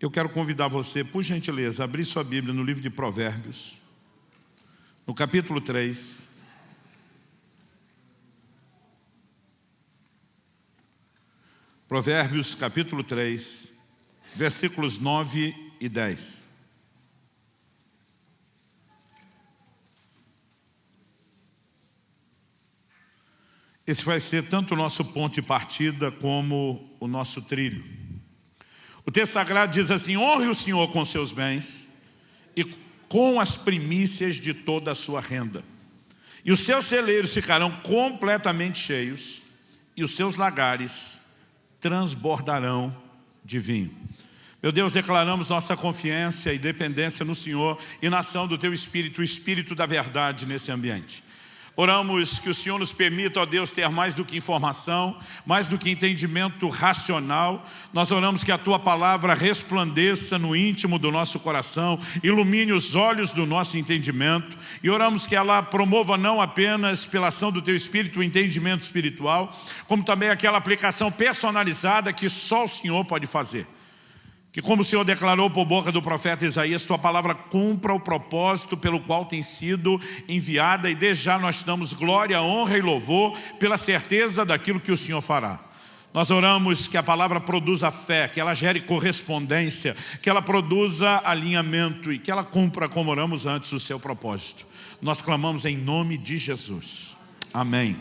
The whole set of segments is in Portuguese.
Eu quero convidar você, por gentileza, a abrir sua Bíblia no livro de Provérbios, no capítulo 3. Provérbios, capítulo 3, versículos 9 e 10. Esse vai ser tanto o nosso ponto de partida como o nosso trilho. O texto sagrado diz assim: honre o Senhor com seus bens e com as primícias de toda a sua renda. E os seus celeiros ficarão completamente cheios e os seus lagares transbordarão de vinho. Meu Deus, declaramos nossa confiança e dependência no Senhor e na ação do Teu Espírito, o Espírito da verdade nesse ambiente. Oramos que o Senhor nos permita, ó Deus, ter mais do que informação, mais do que entendimento racional. Nós oramos que a Tua palavra resplandeça no íntimo do nosso coração, ilumine os olhos do nosso entendimento, e oramos que ela promova não apenas pela ação do Teu Espírito o entendimento espiritual, como também aquela aplicação personalizada que só o Senhor pode fazer. Que, como o Senhor declarou por boca do profeta Isaías, Tua palavra cumpra o propósito pelo qual tem sido enviada, e desde já nós damos glória, honra e louvor pela certeza daquilo que o Senhor fará. Nós oramos que a palavra produza fé, que ela gere correspondência, que ela produza alinhamento e que ela cumpra, como oramos antes, o seu propósito. Nós clamamos em nome de Jesus. Amém.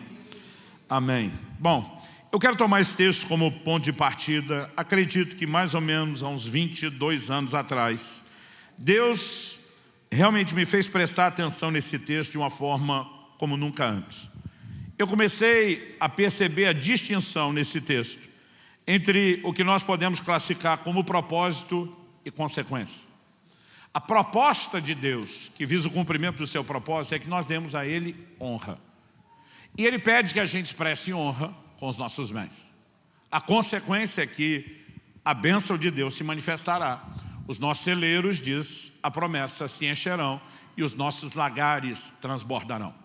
Amém. Bom, eu quero tomar esse texto como ponto de partida. Acredito que mais ou menos há uns 22 anos atrás, Deus realmente me fez prestar atenção nesse texto de uma forma como nunca antes. Eu comecei a perceber a distinção nesse texto entre o que nós podemos classificar como propósito e consequência. A proposta de Deus, que visa o cumprimento do seu propósito, é que nós demos a Ele honra. E Ele pede que a gente expresse honra com os nossos bens. A consequência é que a bênção de Deus se manifestará. Os nossos celeiros, diz a promessa, se encherão e os nossos lagares transbordarão.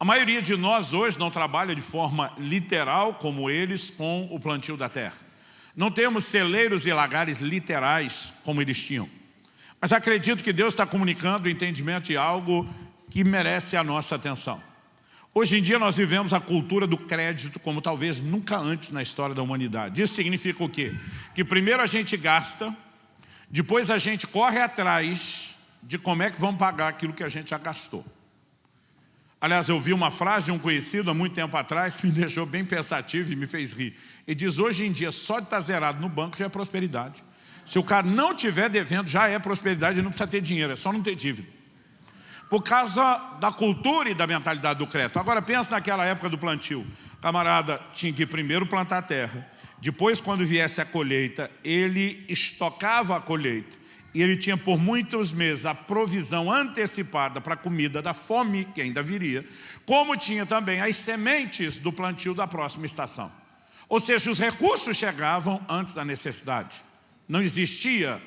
A maioria de nós hoje não trabalha de forma literal como eles com o plantio da terra. Não temos celeiros e lagares literais como eles tinham. Mas acredito que Deus está comunicando o entendimento de algo que merece a nossa atenção. Hoje em dia nós vivemos a cultura do crédito como talvez nunca antes na história da humanidade. Isso significa o quê? Que primeiro a gente gasta, depois a gente corre atrás de como é que vamos pagar aquilo que a gente já gastou. Aliás, eu vi uma frase de um conhecido há muito tempo atrás que me deixou bem pensativo e me fez rir. Ele diz: hoje em dia só de estar zerado no banco já é prosperidade. Se o cara não estiver devendo já é prosperidade, ele não precisa ter dinheiro, é só não ter dívida. Por causa da cultura e da mentalidade do crédito. Agora pensa naquela época do plantio. O camarada tinha que primeiro plantar a terra, depois quando viesse a colheita, ele estocava a colheita. E ele tinha por muitos meses a provisão antecipada para a comida da fome, que ainda viria, como tinha também as sementes do plantio da próxima estação. Ou seja, os recursos chegavam antes da necessidade. Não existia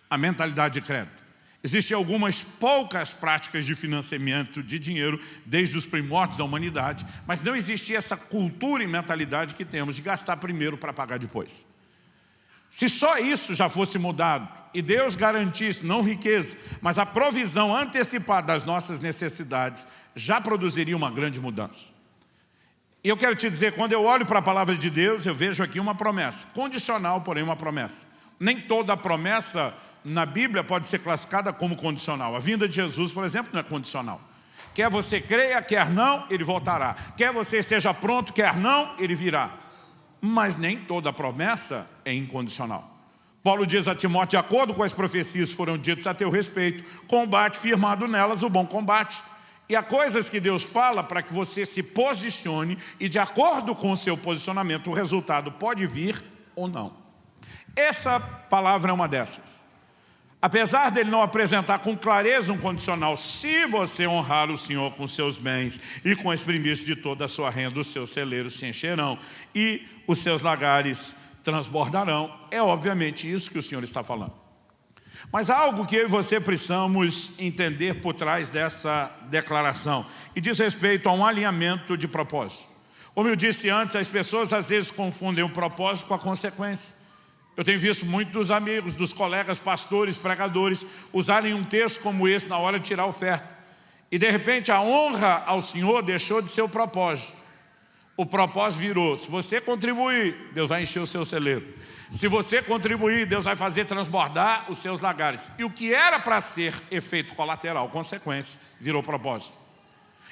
a mentalidade de crédito. Existem algumas poucas práticas de financiamento de dinheiro desde os primórdios da humanidade, mas não existia essa cultura e mentalidade que temos de gastar primeiro para pagar depois. Se só isso já fosse mudado e Deus garantisse não riqueza, mas a provisão antecipada das nossas necessidades, já produziria uma grande mudança. E eu quero te dizer, quando eu olho para a palavra de Deus, eu vejo aqui uma promessa, condicional, porém uma promessa. Nem toda promessa na Bíblia pode ser classificada como condicional. A vinda de Jesus, por exemplo, não é condicional. Quer você creia, quer não, Ele voltará. Quer você esteja pronto, quer não, Ele virá. Mas nem toda promessa é incondicional. Paulo diz a Timóteo: de acordo com as profecias que foram ditas a teu respeito, combate firmado nelas o bom combate. E há coisas que Deus fala para que você se posicione e de acordo com o seu posicionamento o resultado pode vir ou não. Essa palavra é uma dessas. Apesar dele não apresentar com clareza um condicional, se você honrar o Senhor com seus bens e com as primícias de toda a sua renda, os seus celeiros se encherão e os seus lagares transbordarão. É obviamente isso que o Senhor está falando. Mas há algo que eu e você precisamos entender por trás dessa declaração, e diz respeito a um alinhamento de propósito. Como eu disse antes, as pessoas às vezes confundem o propósito com a consequência. Eu tenho visto muitos dos amigos, dos colegas pastores, pregadores, usarem um texto como esse na hora de tirar a oferta. E de repente a honra ao Senhor deixou de ser o propósito. O propósito virou: se você contribuir, Deus vai encher o seu celeiro. Se você contribuir, Deus vai fazer transbordar os seus lagares. E o que era para ser efeito colateral, consequência, virou propósito.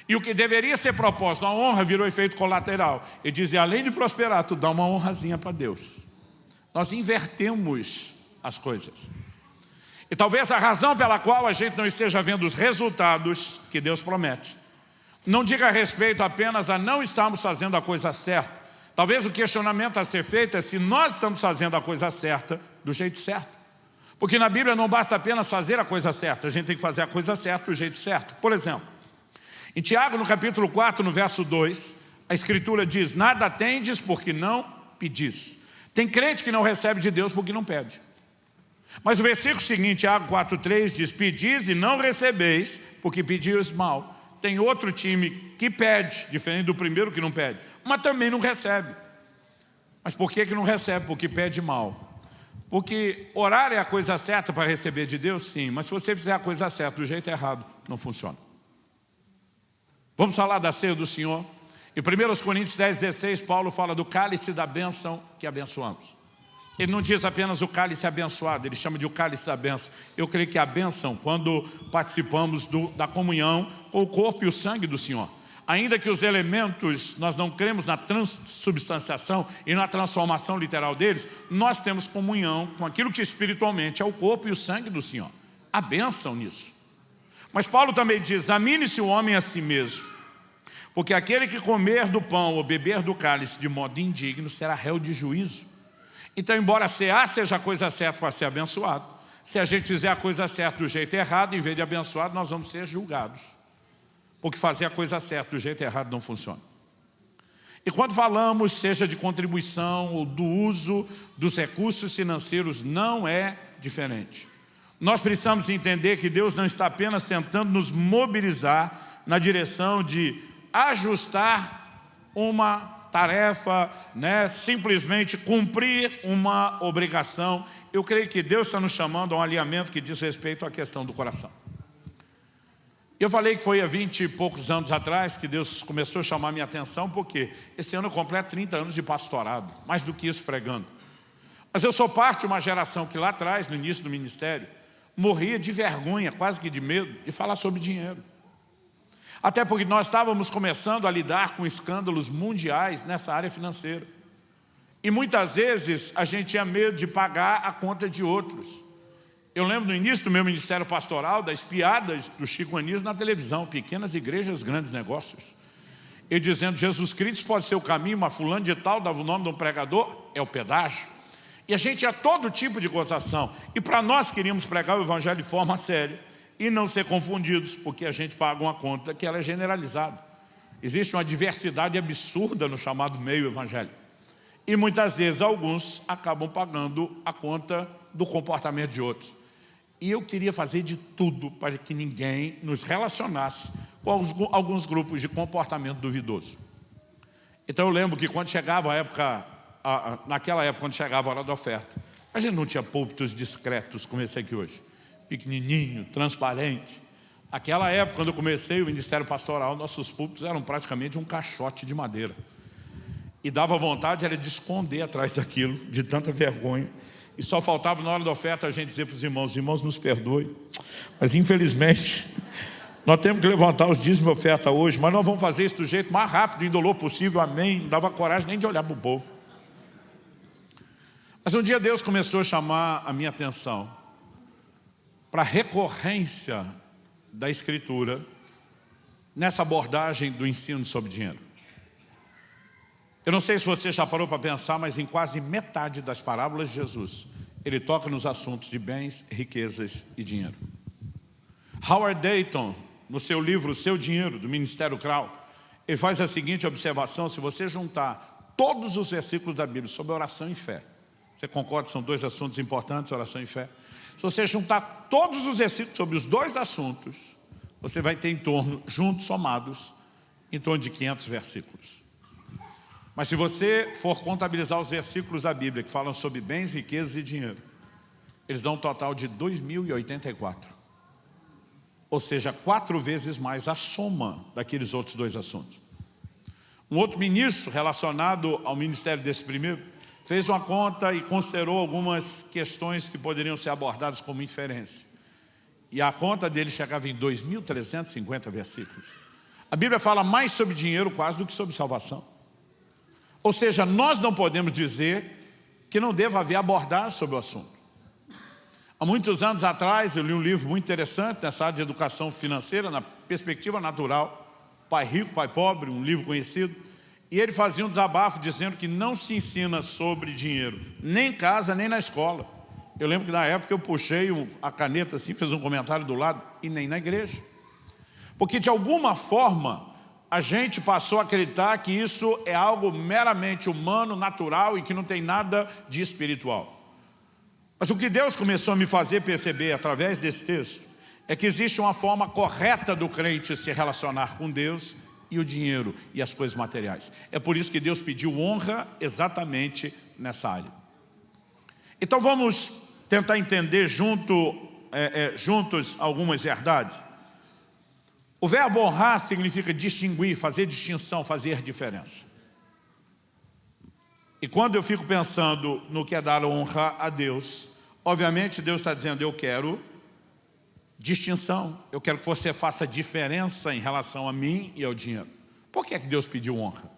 E o que deveria ser propósito, a honra, virou efeito colateral. Ele dizia: além de prosperar, tu dá uma honrazinha para Deus. Nós invertemos as coisas. E talvez a razão pela qual a gente não esteja vendo os resultados que Deus promete não diga respeito apenas a não estarmos fazendo a coisa certa. Talvez o questionamento a ser feito é se nós estamos fazendo a coisa certa do jeito certo. Porque na Bíblia não basta apenas fazer a coisa certa, a gente tem que fazer a coisa certa do jeito certo. Por exemplo, em Tiago, no capítulo 4, no verso 2, a Escritura diz: nada tendes porque não pedis. Tem crente que não recebe de Deus porque não pede. Mas o versículo seguinte, Tiago 4,3, diz: pedis e não recebeis porque pedis mal. Tem outro time que pede, diferente do primeiro que não pede, mas também não recebe. Mas por que não recebe? Porque pede mal. Porque orar é a coisa certa para receber de Deus? Sim, mas se você fizer a coisa certa do jeito errado, não funciona. Vamos falar da ceia do Senhor? Em 1 Coríntios 10,16, Paulo fala do cálice da bênção que abençoamos. Ele não diz apenas o cálice abençoado, ele chama de o cálice da bênção. Eu creio que a bênção, quando participamos da comunhão com o corpo e o sangue do Senhor. Ainda que os elementos, nós não cremos na transubstanciação e na transformação literal deles, nós temos comunhão com aquilo que espiritualmente é o corpo e o sangue do Senhor. A bênção nisso. Mas Paulo também diz: examine-se o homem a si mesmo, porque aquele que comer do pão ou beber do cálice de modo indigno será réu de juízo. Então, embora cear seja a coisa certa para ser abençoado, se a gente fizer a coisa certa do jeito errado, em vez de abençoado, nós vamos ser julgados. Porque fazer a coisa certa do jeito errado não funciona. E quando falamos, seja de contribuição ou do uso dos recursos financeiros, não é diferente. Nós precisamos entender que Deus não está apenas tentando nos mobilizar na direção de ajustar uma tarefa, simplesmente cumprir uma obrigação. Eu creio que Deus está nos chamando a um alinhamento que diz respeito à questão do coração. Eu falei que foi há 20 e poucos anos atrás que Deus começou a chamar a minha atenção, porque esse ano eu completo 30 anos de pastorado, mais do que isso pregando. Mas eu sou parte de uma geração que lá atrás, no início do ministério, morria de vergonha, quase que de medo, de falar sobre dinheiro. Até porque nós estávamos começando a lidar com escândalos mundiais nessa área financeira. E muitas vezes a gente tinha medo de pagar a conta de outros. Eu lembro no início do meu ministério pastoral, das piadas do Chico Anísio na televisão: pequenas igrejas, grandes negócios. Ele dizendo: Jesus Cristo pode ser o caminho, mas fulano de tal, dava o nome de um pregador, é o pedágio. E a gente tinha todo tipo de gozação. E para nós queríamos pregar o evangelho de forma séria e não ser confundidos, porque a gente paga uma conta que ela é generalizada. Existe uma diversidade absurda no chamado meio evangélico. E muitas vezes alguns acabam pagando a conta do comportamento de outros. E eu queria fazer de tudo para que ninguém nos relacionasse com alguns grupos de comportamento duvidoso. Então eu lembro que quando chegava a época, naquela época, quando chegava a hora da oferta, a gente não tinha púlpitos discretos como esse aqui hoje. Pequenininho, transparente. Naquela época, quando eu comecei o ministério pastoral, nossos púlpitos eram praticamente um caixote de madeira. E dava vontade era de esconder atrás daquilo, de tanta vergonha. E só faltava na hora da oferta a gente dizer para os irmãos: irmãos, nos perdoem, mas infelizmente nós temos que levantar os dízimos e oferta hoje, mas nós vamos fazer isso do jeito mais rápido e indolor possível, amém. Não dava coragem nem de olhar para o povo. Mas um dia Deus começou a chamar a minha atenção para a recorrência da Escritura nessa abordagem do ensino sobre dinheiro. Eu não sei se você já parou para pensar, mas em quase metade das parábolas de Jesus, ele toca nos assuntos de bens, riquezas e dinheiro. Howard Dayton, no seu livro O Seu Dinheiro, do Ministério Crown, ele faz a seguinte observação: se você juntar todos os versículos da Bíblia sobre oração e fé, você concorda que são dois assuntos importantes, oração e fé? Se você juntar todos os versículos sobre os dois assuntos, você vai ter em torno, juntos, somados, em torno de 500 versículos. Mas se você for contabilizar os versículos da Bíblia que falam sobre bens, riquezas e dinheiro, eles dão um total de 2.084. Ou seja, 4 vezes mais a soma daqueles outros 2 assuntos. Um outro ministro relacionado ao ministério desse primeiro fez uma conta e considerou algumas questões que poderiam ser abordadas como inferência. E a conta dele chegava em 2.350 versículos. A Bíblia fala mais sobre dinheiro quase do que sobre salvação. Ou seja, nós não podemos dizer que não deva haver abordagem sobre o assunto. Há muitos anos atrás eu li um livro muito interessante nessa área de educação financeira, na perspectiva natural, Pai Rico, Pai Pobre, um livro conhecido, e ele fazia um desabafo dizendo que não se ensina sobre dinheiro, nem em casa, nem na escola. Eu lembro que na época eu puxei a caneta assim, fiz um comentário do lado, e nem na igreja. Porque de alguma forma a gente passou a acreditar que isso é algo meramente humano, natural e que não tem nada de espiritual. Mas o que Deus começou a me fazer perceber através desse texto é que existe uma forma correta do crente se relacionar com Deus e o dinheiro e as coisas materiais. É por isso que Deus pediu honra exatamente nessa área. Então vamos tentar entender juntos algumas verdades. O verbo honrar significa distinguir, fazer distinção, fazer diferença. E quando eu fico pensando no que é dar honra a Deus, obviamente Deus está dizendo, eu quero distinção, eu quero que você faça diferença em relação a mim e ao dinheiro. Por que é que Deus pediu honra?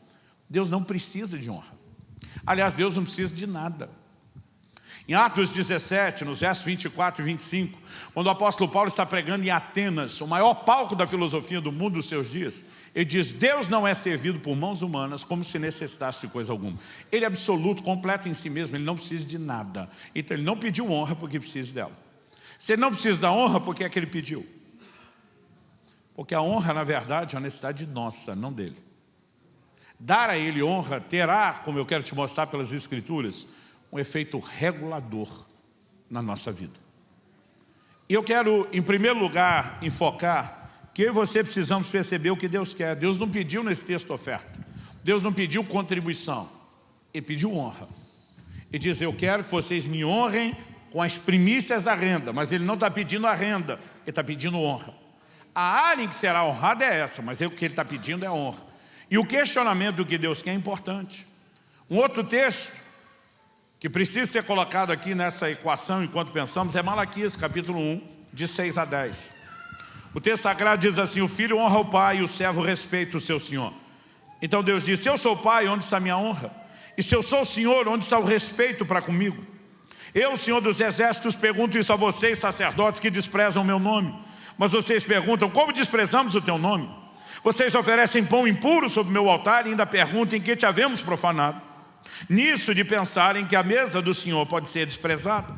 Deus não precisa de honra. Aliás, Deus não precisa de nada. Em Atos 17, nos versos 24 e 25, quando o apóstolo Paulo está pregando em Atenas, o maior palco da filosofia do mundo dos seus dias, ele diz, Deus não é servido por mãos humanas como se necessitasse de coisa alguma. Ele é absoluto, completo em si mesmo, ele não precisa de nada. Então ele não pediu honra porque precisa dela. Se ele não precisa da honra, por que é que ele pediu? Porque a honra, na verdade, é uma necessidade nossa, não dele. Dar a ele honra terá, como eu quero te mostrar pelas Escrituras, um efeito regulador na nossa vida. E eu quero, em primeiro lugar, enfocar que eu e você precisamos perceber o que Deus quer. Deus não pediu nesse texto oferta. Deus não pediu contribuição. Ele pediu honra. Ele diz, eu quero que vocês me honrem com as primícias da renda. Mas ele não está pedindo a renda, ele está pedindo honra. A área em que será honrada é essa, mas o que ele está pedindo é honra. E o questionamento do que Deus quer é importante. Um outro texto que precisa ser colocado aqui nessa equação enquanto pensamos, é Malaquias, capítulo 1, de 6 a 10. O texto sagrado diz assim, o filho honra o pai e o servo respeita o seu senhor. Então Deus diz, se eu sou pai, onde está minha honra? E se eu sou o senhor, onde está o respeito para comigo? Eu, Senhor dos Exércitos, pergunto isso a vocês, sacerdotes que desprezam o meu nome. Mas vocês perguntam, como desprezamos o teu nome? Vocês oferecem pão impuro sobre o meu altar e ainda perguntam em que te havemos profanado. Nisso de pensarem que a mesa do Senhor pode ser desprezada.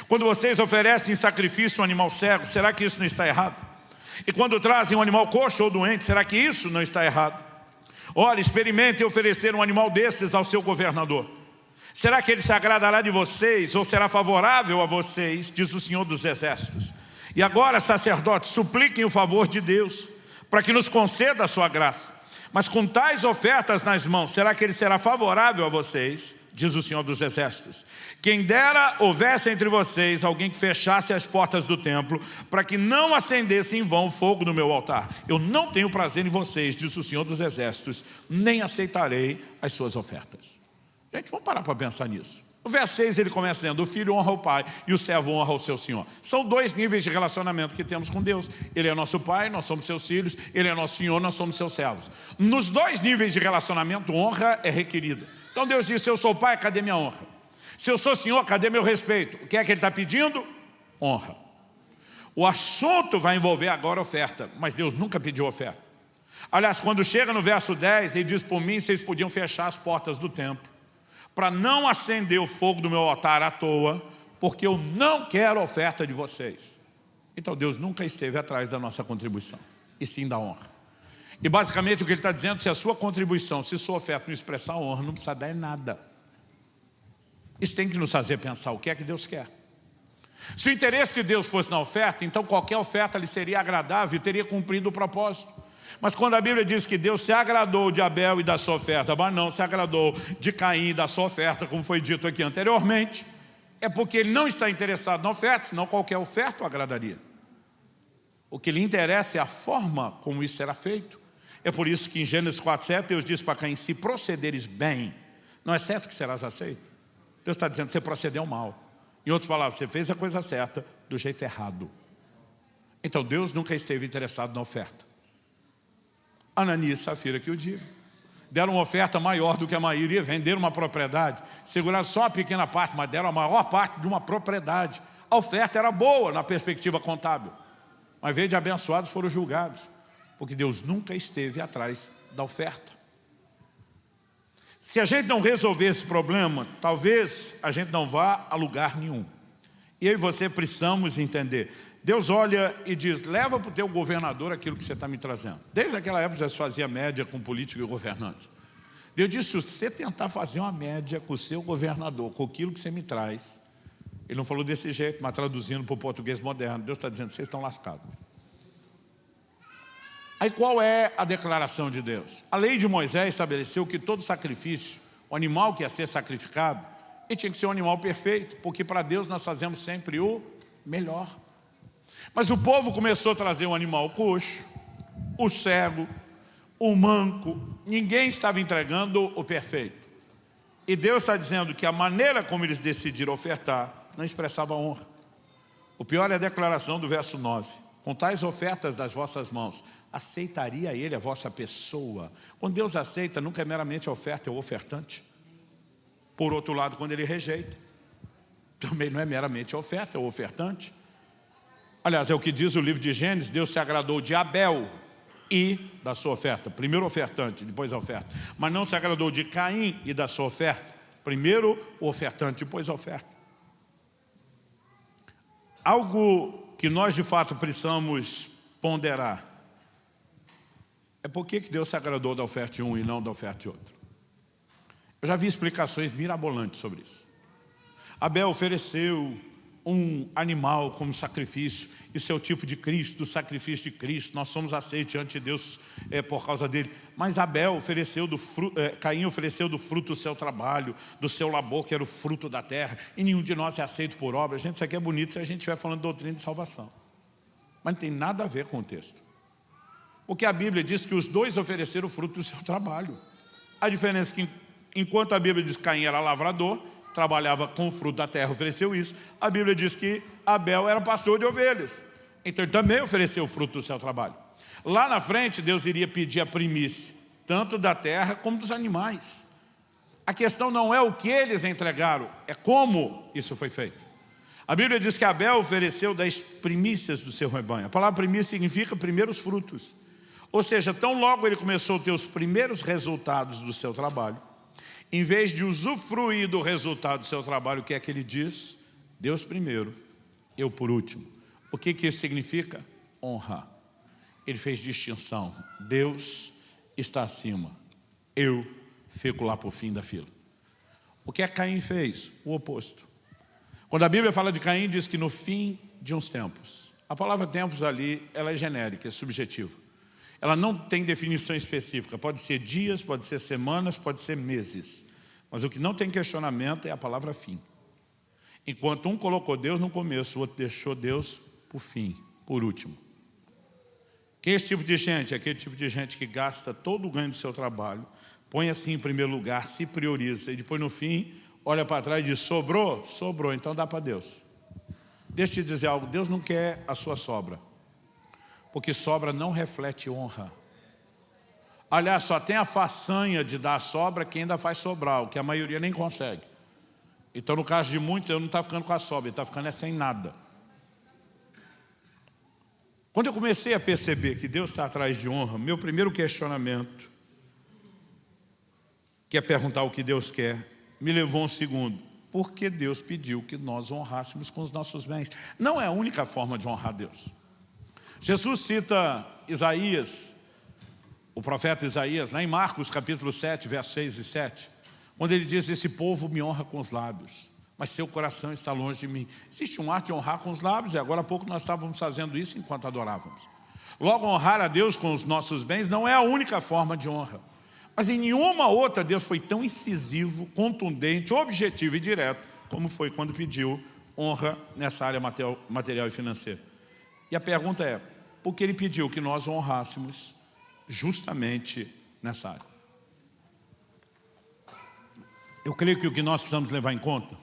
Quando vocês oferecem sacrifício a um animal cego, será que isso não está errado? E quando trazem um animal coxo ou doente, será que isso não está errado? Olha, experimentem oferecer um animal desses ao seu governador. Será que ele se agradará de vocês ou será favorável a vocês, diz o Senhor dos Exércitos. E agora, sacerdotes, supliquem o favor de Deus, para que nos conceda a sua graça. Mas com tais ofertas nas mãos, será que ele será favorável a vocês? Diz o Senhor dos Exércitos. Quem dera houvesse entre vocês alguém que fechasse as portas do templo, para que não acendesse em vão o fogo no meu altar. Eu não tenho prazer em vocês, diz o Senhor dos Exércitos, nem aceitarei as suas ofertas. Gente, vamos parar para pensar nisso. No verso 6 ele começa dizendo, o filho honra o pai e o servo honra o seu senhor. São 2 níveis de relacionamento que temos com Deus. Ele é nosso pai, nós somos seus filhos. Ele é nosso senhor, nós somos seus servos. Nos 2 níveis de relacionamento, honra é requerida. Então Deus diz, se eu sou pai, cadê minha honra? Se eu sou senhor, cadê meu respeito? O que é que ele está pedindo? Honra. O assunto vai envolver agora oferta, mas Deus nunca pediu oferta. Aliás, quando chega no verso 10, ele diz, por mim vocês podiam fechar as portas do templo, para não acender o fogo do meu altar à toa, porque eu não quero a oferta de vocês. Então Deus nunca esteve atrás da nossa contribuição, e sim da honra. E basicamente o que ele está dizendo, se a sua contribuição, se sua oferta não expressar honra, não precisa dar nada. Isso tem que nos fazer pensar o que é que Deus quer. Se o interesse de Deus fosse na oferta, então qualquer oferta lhe seria agradável e teria cumprido o propósito. Mas quando a Bíblia diz que Deus se agradou de Abel e da sua oferta, mas não se agradou de Caim e da sua oferta, como foi dito aqui anteriormente, é porque ele não está interessado na oferta, senão qualquer oferta o agradaria. O que lhe interessa é a forma como isso será feito. É por isso que em Gênesis 4:7 Deus diz para Caim: se procederes bem, não é certo que serás aceito. Deus está dizendo que você procedeu mal. Em outras palavras, você fez a coisa certa do jeito errado. Então Deus nunca esteve interessado na oferta. Ananias e Safira que o diga. Deram uma oferta maior do que a maioria, venderam uma propriedade, seguraram só uma pequena parte, mas deram a maior parte de uma propriedade. A oferta era boa na perspectiva contábil, mas veio de abençoados foram julgados, porque Deus nunca esteve atrás da oferta. Se a gente não resolver esse problema, talvez a gente não vá a lugar nenhum. E eu e você precisamos entender. Deus olha e diz: leva para o teu governador aquilo que você está me trazendo. Desde aquela época já se fazia média com político e governante. Deus disse: se você tentar fazer uma média com o seu governador, com aquilo que você me traz, ele não falou desse jeito, mas traduzindo para o português moderno, Deus está dizendo: vocês estão lascados. Aí qual é a declaração de Deus? A lei de Moisés estabeleceu que todo sacrifício, o animal que ia ser sacrificado, ele tinha que ser um animal perfeito, porque para Deus nós fazemos sempre o melhor. Mas o povo começou a trazer um animal coxo, o cego, o manco, ninguém estava entregando o perfeito. E Deus está dizendo que a maneira como eles decidiram ofertar não expressava honra. O pior é a declaração do verso 9. Com tais ofertas das vossas mãos, aceitaria ele a vossa pessoa? Quando Deus aceita, nunca é meramente a oferta, é o ofertante. Por outro lado, quando ele rejeita, também não é meramente a oferta, é o ofertante. Aliás, é o que diz o livro de Gênesis: Deus se agradou de Abel e da sua oferta. Primeiro o ofertante, depois a oferta. Mas não se agradou de Caim e da sua oferta. Primeiro o ofertante, depois a oferta. Algo que nós de fato precisamos ponderar é por que Deus se agradou da oferta de um e não da oferta de outro. Eu já vi explicações mirabolantes sobre isso. Abel ofereceu um animal como sacrifício, isso é o tipo de Cristo, do sacrifício de Cristo, nós somos aceitos ante Deus por causa dele. Mas Abel ofereceu Caim ofereceu do fruto do seu trabalho, do seu labor, que era o fruto da terra, e nenhum de nós é aceito por obra. Gente, isso aqui é bonito se a gente estiver falando de doutrina de salvação, mas não tem nada a ver com o texto, porque a Bíblia diz que os dois ofereceram o fruto do seu trabalho. A diferença é que enquanto a Bíblia diz que Caim era lavrador, trabalhava com o fruto da terra, ofereceu isso, a Bíblia diz que Abel era pastor de ovelhas, então ele também ofereceu o fruto do seu trabalho. Lá na frente Deus iria pedir a primícia, tanto da terra como dos animais. A questão não é o que eles entregaram, é como isso foi feito. A Bíblia diz que Abel ofereceu das primícias do seu rebanho. A palavra primícia significa primeiros frutos. Ou seja, tão logo ele começou a ter os primeiros resultados do seu trabalho, em vez de usufruir do resultado do seu trabalho, o que é que ele diz? Deus primeiro, eu por último. O que isso significa? Honra. Ele fez distinção. Deus está acima. Eu fico lá por fim da fila. O que Caim fez? O oposto. Quando a Bíblia fala de Caim, diz que no fim de uns tempos. A palavra tempos ali, ela é genérica, é subjetiva. Ela não tem definição específica. Pode ser dias, pode ser semanas, pode ser meses. Mas o que não tem questionamento é a palavra fim. Enquanto um colocou Deus no começo, o outro deixou Deus por fim, por último. Quem é esse tipo de gente? É aquele tipo de gente que gasta todo o ganho do seu trabalho, põe assim em primeiro lugar, se prioriza, e depois no fim, olha para trás e diz: sobrou? Sobrou, então dá para Deus. Deixa eu te dizer algo, Deus não quer a sua sobra, porque sobra não reflete honra. Aliás, só tem a façanha de dar sobra quem ainda faz sobrar, o que a maioria nem consegue. Então, no caso de muitos, eu não está ficando com a sobra, ele está ficando sem nada. Quando eu comecei a perceber que Deus está atrás de honra, meu primeiro questionamento, que é perguntar o que Deus quer, me levou a um segundo. Por que Deus pediu que nós honrássemos com os nossos bens? Não é a única forma de honrar Deus. Jesus cita Isaías, o profeta Isaías, lá em Marcos capítulo 7, versos 6 e 7, quando ele diz: esse povo me honra com os lábios, mas seu coração está longe de mim. Existe um ato de honrar com os lábios, e agora há pouco nós estávamos fazendo isso enquanto adorávamos. Logo, honrar a Deus com os nossos bens não é a única forma de honra. Mas em nenhuma outra Deus foi tão incisivo, contundente, objetivo e direto, como foi quando pediu honra nessa área material e financeira. E a pergunta é, por que Ele pediu que nós o honrássemos justamente nessa área? Eu creio que o que nós precisamos levar em conta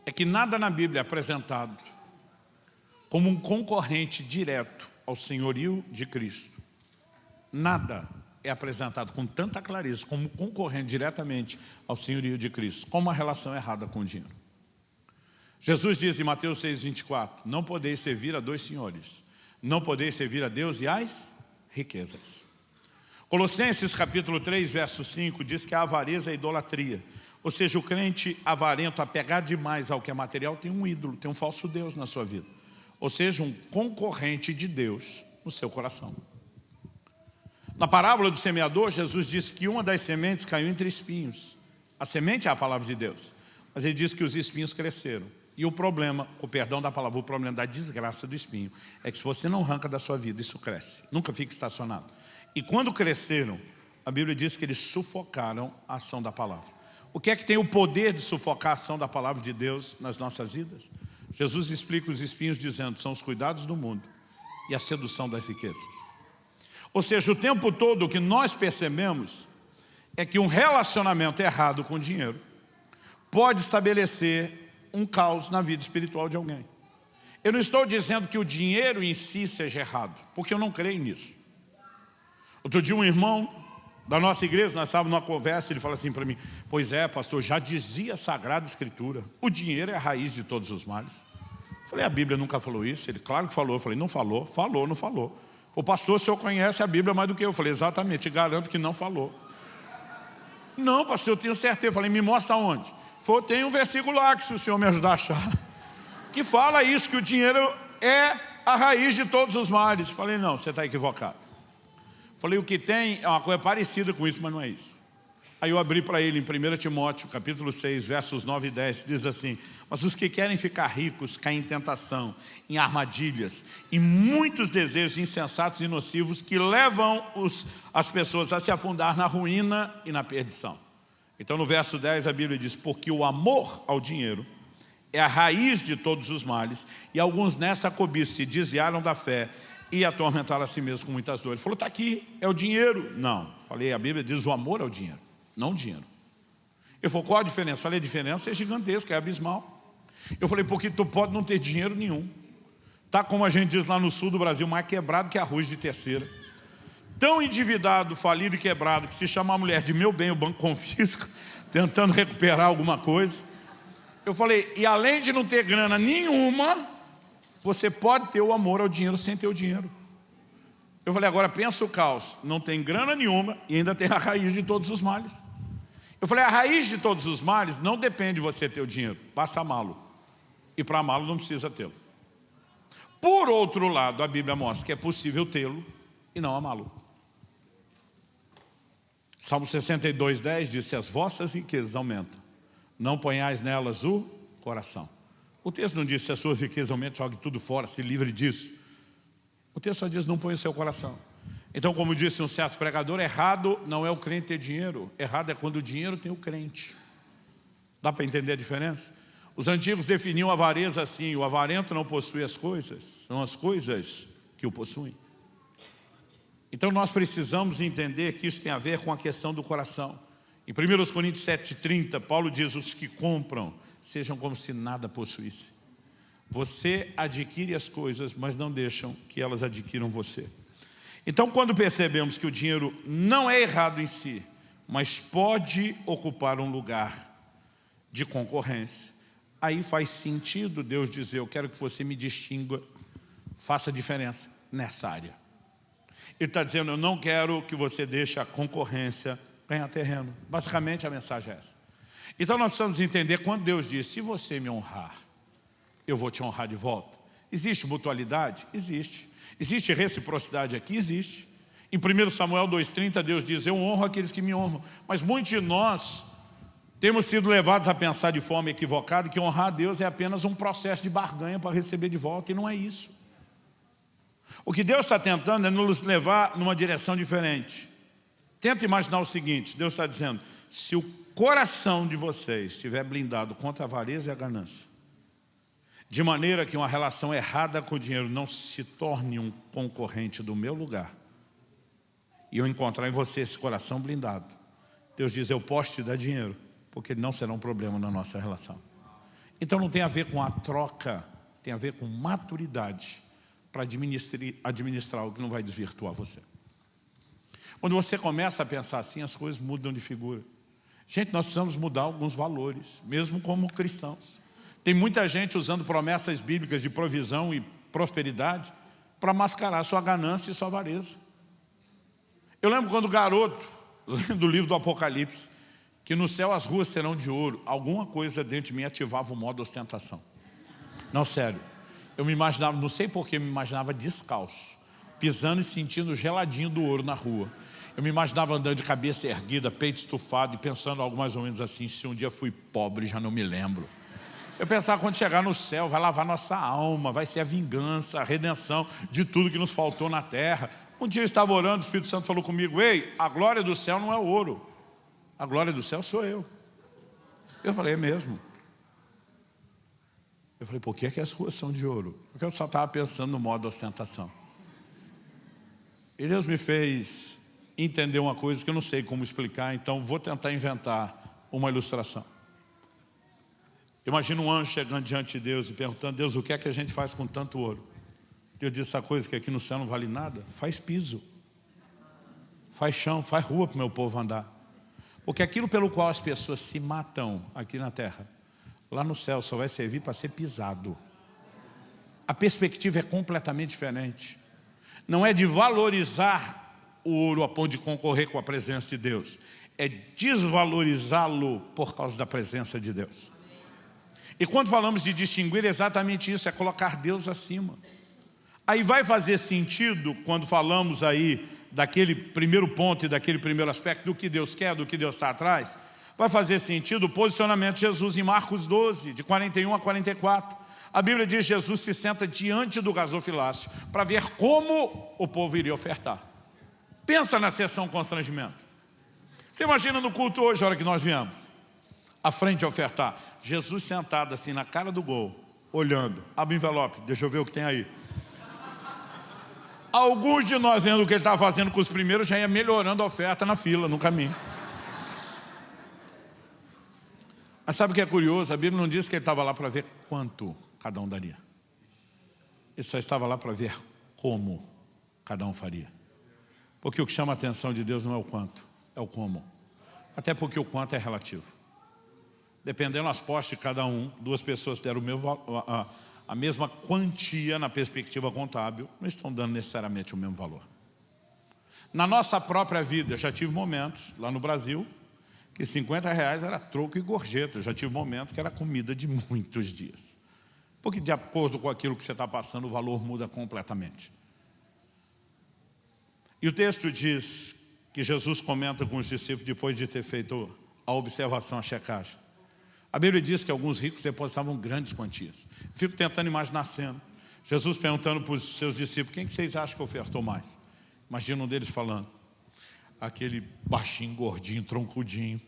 é que nada na Bíblia é apresentado como um concorrente direto ao senhorio de Cristo. Nada é apresentado com tanta clareza como concorrente diretamente ao senhorio de Cristo, com uma relação errada com o dinheiro. Jesus diz em Mateus 6,24, não podeis servir a dois senhores, não podeis servir a Deus e às riquezas. Colossenses capítulo 3, verso 5, diz que a avareza é idolatria. Ou seja, o crente avarento, apegado demais ao que é material, tem um ídolo, tem um falso Deus na sua vida. Ou seja, um concorrente de Deus no seu coração. Na parábola do semeador, Jesus disse que uma das sementes caiu entre espinhos. A semente é a palavra de Deus, mas ele diz que os espinhos cresceram. E o problema, com o perdão da palavra, o problema da desgraça do espinho, é que se você não arranca da sua vida, isso cresce. Nunca fica estacionado. E quando cresceram, a Bíblia diz que eles sufocaram a ação da palavra. O que é que tem o poder de sufocar a ação da palavra de Deus nas nossas vidas? Jesus explica os espinhos dizendo, são os cuidados do mundo e a sedução das riquezas. Ou seja, o tempo todo o que nós percebemos é que um relacionamento errado com o dinheiro pode estabelecer um caos na vida espiritual de alguém. Eu não estou dizendo que o dinheiro em si seja errado, porque eu não creio nisso. Outro dia um irmão da nossa igreja, nós estávamos numa conversa, ele falou assim para mim, pois é, pastor, já dizia a Sagrada Escritura, o dinheiro é a raiz de todos os males. Eu falei, a Bíblia nunca falou isso? Ele, claro que falou. Eu falei, não falou, falou, não falou. O pastor, o senhor conhece a Bíblia mais do que eu. Eu falei, exatamente, garanto que não falou. Não, pastor, eu tenho certeza. Eu falei, me mostra onde? Falei, tem um versículo lá que se o senhor me ajudar a achar, que fala isso, que o dinheiro é a raiz de todos os males. Eu falei, não, você está equivocado. Falei, o que tem é uma coisa parecida com isso, mas não é isso. Aí eu abri para ele em 1 Timóteo, capítulo 6, versos 9 e 10, diz assim, mas os que querem ficar ricos caem em tentação, em armadilhas, em muitos desejos insensatos e nocivos que levam as pessoas a se afundar na ruína e na perdição. Então no verso 10 a Bíblia diz, porque o amor ao dinheiro é a raiz de todos os males, e alguns nessa cobiça se desviaram da fé e atormentaram a si mesmos com muitas dores. Ele falou, está aqui, é o dinheiro. Não, falei, a Bíblia diz o amor ao dinheiro, não o dinheiro. Ele falou, qual a diferença? Falei, a diferença é gigantesca, é abismal. Eu falei, porque tu pode não ter dinheiro nenhum. Tá como a gente diz lá no sul do Brasil, mais quebrado que arroz de terceira. Tão endividado, falido e quebrado, que se chama a mulher de meu bem, o banco confisca, tentando recuperar alguma coisa. Eu falei, e além de não ter grana nenhuma, você pode ter o amor ao dinheiro sem ter o dinheiro. Eu falei, agora pensa o caos. Não tem grana nenhuma e ainda tem a raiz de todos os males. Eu falei, a raiz de todos os males não depende de você ter o dinheiro, basta amá-lo. E para amá-lo não precisa tê-lo. Por outro lado, a Bíblia mostra que é possível tê-lo e não amá-lo. Salmo 62, 10 diz, se as vossas riquezas aumentam, não ponhais nelas o coração. O texto não diz, se as suas riquezas aumentam, jogue tudo fora, se livre disso. O texto só diz, não põe o seu coração. Então, como disse um certo pregador, errado não é o crente ter dinheiro, errado é quando o dinheiro tem o crente. Dá para entender a diferença? Os antigos definiam a avareza assim, o avarento não possui as coisas, são as coisas que o possuem. Então nós precisamos entender que isso tem a ver com a questão do coração. Em 1 Coríntios 7,30, Paulo diz, os que compram, sejam como se nada possuísse. Você adquire as coisas, mas não deixam que elas adquiram você. Então, quando percebemos que o dinheiro não é errado em si, mas pode ocupar um lugar de concorrência, aí faz sentido Deus dizer, eu quero que você me distingua, faça diferença nessa área. Ele está dizendo, eu não quero que você deixe a concorrência ganhar terreno. Basicamente a mensagem é essa. Então nós precisamos entender quando Deus diz, se você me honrar, eu vou te honrar de volta. Existe mutualidade? Existe. Existe reciprocidade aqui? Existe. Em 1 Samuel 2,30 Deus diz, eu honro aqueles que me honram. Mas muitos de nós temos sido levados a pensar de forma equivocada que honrar a Deus é apenas um processo de barganha para receber de volta, e não é isso. O que Deus está tentando é nos levar numa direção diferente. Tenta imaginar o seguinte, Deus está dizendo, se o coração de vocês estiver blindado contra a avareza e a ganância, de maneira que uma relação errada com o dinheiro não se torne um concorrente do meu lugar, e eu encontrar em você esse coração blindado, Deus diz, eu posso te dar dinheiro, porque não será um problema na nossa relação. Então não tem a ver com a troca, tem a ver com maturidade para administrar algo que não vai desvirtuar você. Quando você começa a pensar assim, as coisas mudam de figura. Gente, nós precisamos mudar alguns valores, mesmo como cristãos. Tem muita gente usando promessas bíblicas de provisão e prosperidade para mascarar sua ganância e sua avareza. Eu lembro quando garoto, lendo o livro do Apocalipse, que no céu as ruas serão de ouro, alguma coisa dentro de mim ativava o modo ostentação. Não, sério. Eu me imaginava, não sei porquê, me imaginava descalço, pisando e sentindo o geladinho do ouro na rua. Eu me imaginava andando de cabeça erguida, peito estufado e pensando algo mais ou menos assim, se um dia fui pobre, já não me lembro. Eu pensava, quando chegar no céu, vai lavar nossa alma, vai ser a vingança, a redenção de tudo que nos faltou na terra. Um dia eu estava orando, o Espírito Santo falou comigo, ei, a glória do céu não é o ouro, a glória do céu sou eu. Eu falei, é mesmo? Eu falei, por que as ruas são de ouro? Porque eu só estava pensando no modo ostentação. E Deus me fez entender uma coisa que eu não sei como explicar, então vou tentar inventar uma ilustração. Imagina um anjo chegando diante de Deus e perguntando, Deus, o que é que a gente faz com tanto ouro? Deus disse, essa coisa que aqui no céu não vale nada, faz piso, faz chão, faz rua para o meu povo andar. Porque aquilo pelo qual as pessoas se matam aqui na terra, lá no céu só vai servir para ser pisado. A perspectiva é completamente diferente. Não é de valorizar o ouro a ponto de concorrer com a presença de Deus. É desvalorizá-lo por causa da presença de Deus. E quando falamos de distinguir, é exatamente isso, é colocar Deus acima. Aí vai fazer sentido, quando falamos aí daquele primeiro ponto e daquele primeiro aspecto, do que Deus quer, do que Deus está atrás, vai fazer sentido o posicionamento de Jesus em Marcos 12, de 41 a 44. A Bíblia diz que Jesus se senta diante do gasofilácio para ver como o povo iria ofertar. Pensa na sessão constrangimento. Você imagina no culto hoje, a hora que nós viemos, à frente de ofertar, Jesus sentado assim na cara do gol, olhando, abre o envelope, deixa eu ver o que tem aí. Alguns de nós, vendo o que ele estava fazendo com os primeiros, já ia melhorando a oferta na fila, no caminho. Mas sabe o que é curioso? A Bíblia não diz que ele estava lá para ver quanto cada um daria. Ele só estava lá para ver como cada um faria. Porque o que chama a atenção de Deus não é o quanto, é o como. Até porque o quanto é relativo. Dependendo das posses de cada um, duas pessoas deram a mesma quantia na perspectiva contábil, não estão dando necessariamente o mesmo valor. Na nossa própria vida, eu já tive momentos, lá no Brasil, que R$50 era troco e gorjeta. Eu já tive momentos que era comida de muitos dias. Porque de acordo com aquilo que você está passando, o valor muda completamente. E o texto diz que Jesus comenta com os discípulos depois de ter feito a observação, a checagem. A Bíblia diz que alguns ricos depositavam grandes quantias. Fico tentando imaginar a cena. Jesus perguntando para os seus discípulos, quem que vocês acham que ofertou mais? Imagina um deles falando, aquele baixinho, gordinho, troncudinho.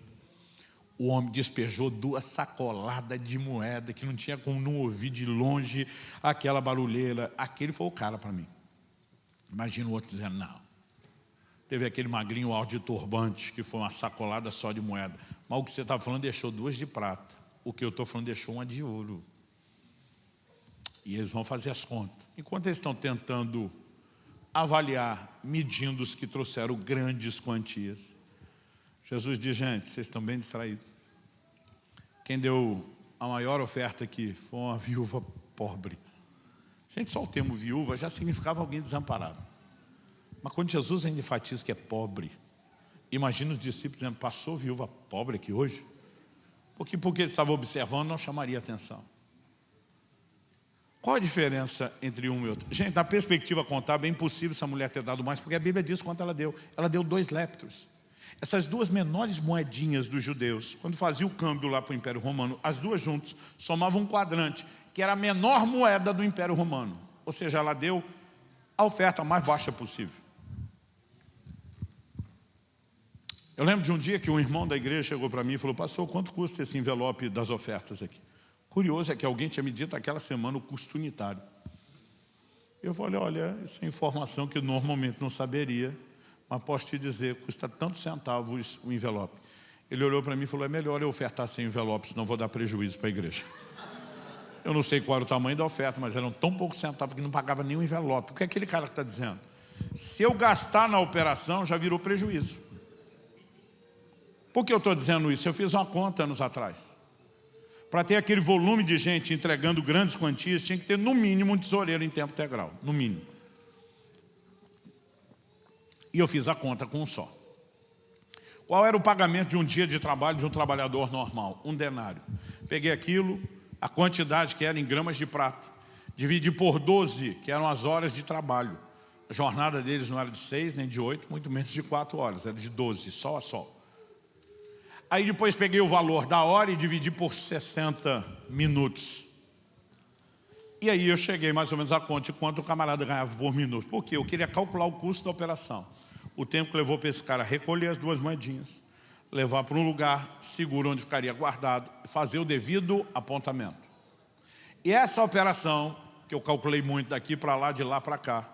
O homem despejou 2 sacoladas de moeda, que não tinha como não ouvir de longe aquela barulheira. Aquele foi o cara para mim. Imagina o outro dizendo, não. Teve aquele magrinho alto de turbante, que foi uma sacolada só de moeda. Mas o que você estava falando deixou 2 de prata. O que eu estou falando deixou 1 de ouro. E eles vão fazer as contas. Enquanto eles estão tentando avaliar, medindo os que trouxeram grandes quantias, Jesus diz, gente, vocês estão bem distraídos. Quem deu a maior oferta aqui foi uma viúva pobre. Gente, só o termo viúva já significava alguém desamparado. Mas quando Jesus ainda enfatiza que é pobre, imagina os discípulos dizendo, passou viúva pobre aqui hoje? Porque eles estavam observando, não chamaria atenção. Qual a diferença entre um e outro? Gente, na perspectiva contábil é impossível essa mulher ter dado mais, porque a Bíblia diz quanto ela deu. Ela deu 2 leptos. Essas 2 menores moedinhas dos judeus, quando fazia o câmbio lá para o Império Romano, as 2 juntas somavam um quadrante, que era a menor moeda do Império Romano. Ou seja, ela deu a oferta mais baixa possível. Eu lembro de um dia que um irmão da igreja chegou para mim e falou: pastor, quanto custa esse envelope das ofertas aqui? Curioso é que alguém tinha me dito aquela semana o custo unitário. Eu falei: olha, essa é informação que eu normalmente não saberia, mas posso te dizer, custa tantos centavos o envelope. Ele olhou para mim e falou: é melhor eu ofertar sem envelope, senão vou dar prejuízo para a igreja. Eu não sei qual era o tamanho da oferta, mas eram tão poucos centavos que não pagava nem o envelope. O que é aquele cara que está dizendo? Se eu gastar na operação, já virou prejuízo. Por que eu estou dizendo isso? Eu fiz uma conta anos atrás. Para ter aquele volume de gente entregando grandes quantias, tinha que ter no mínimo um tesoureiro em tempo integral, no mínimo. E eu fiz a conta com um só. Qual era o pagamento de um dia de trabalho de um trabalhador normal? 1 denário. Peguei aquilo, a quantidade que era em gramas de prata, dividi por 12, que eram as horas de trabalho. A jornada deles não era de 6 nem de 8, muito menos de 4 horas, era de 12, sol a sol. Aí depois peguei o valor da hora e dividi por 60 minutos. E aí eu cheguei mais ou menos a conta de quanto o camarada ganhava por minuto. Por quê? Eu queria calcular o custo da operação. O tempo que levou para esse cara recolher as 2 moedinhas, levar para um lugar seguro onde ficaria guardado, fazer o devido apontamento. E essa operação, que eu calculei muito daqui para lá, de lá para cá,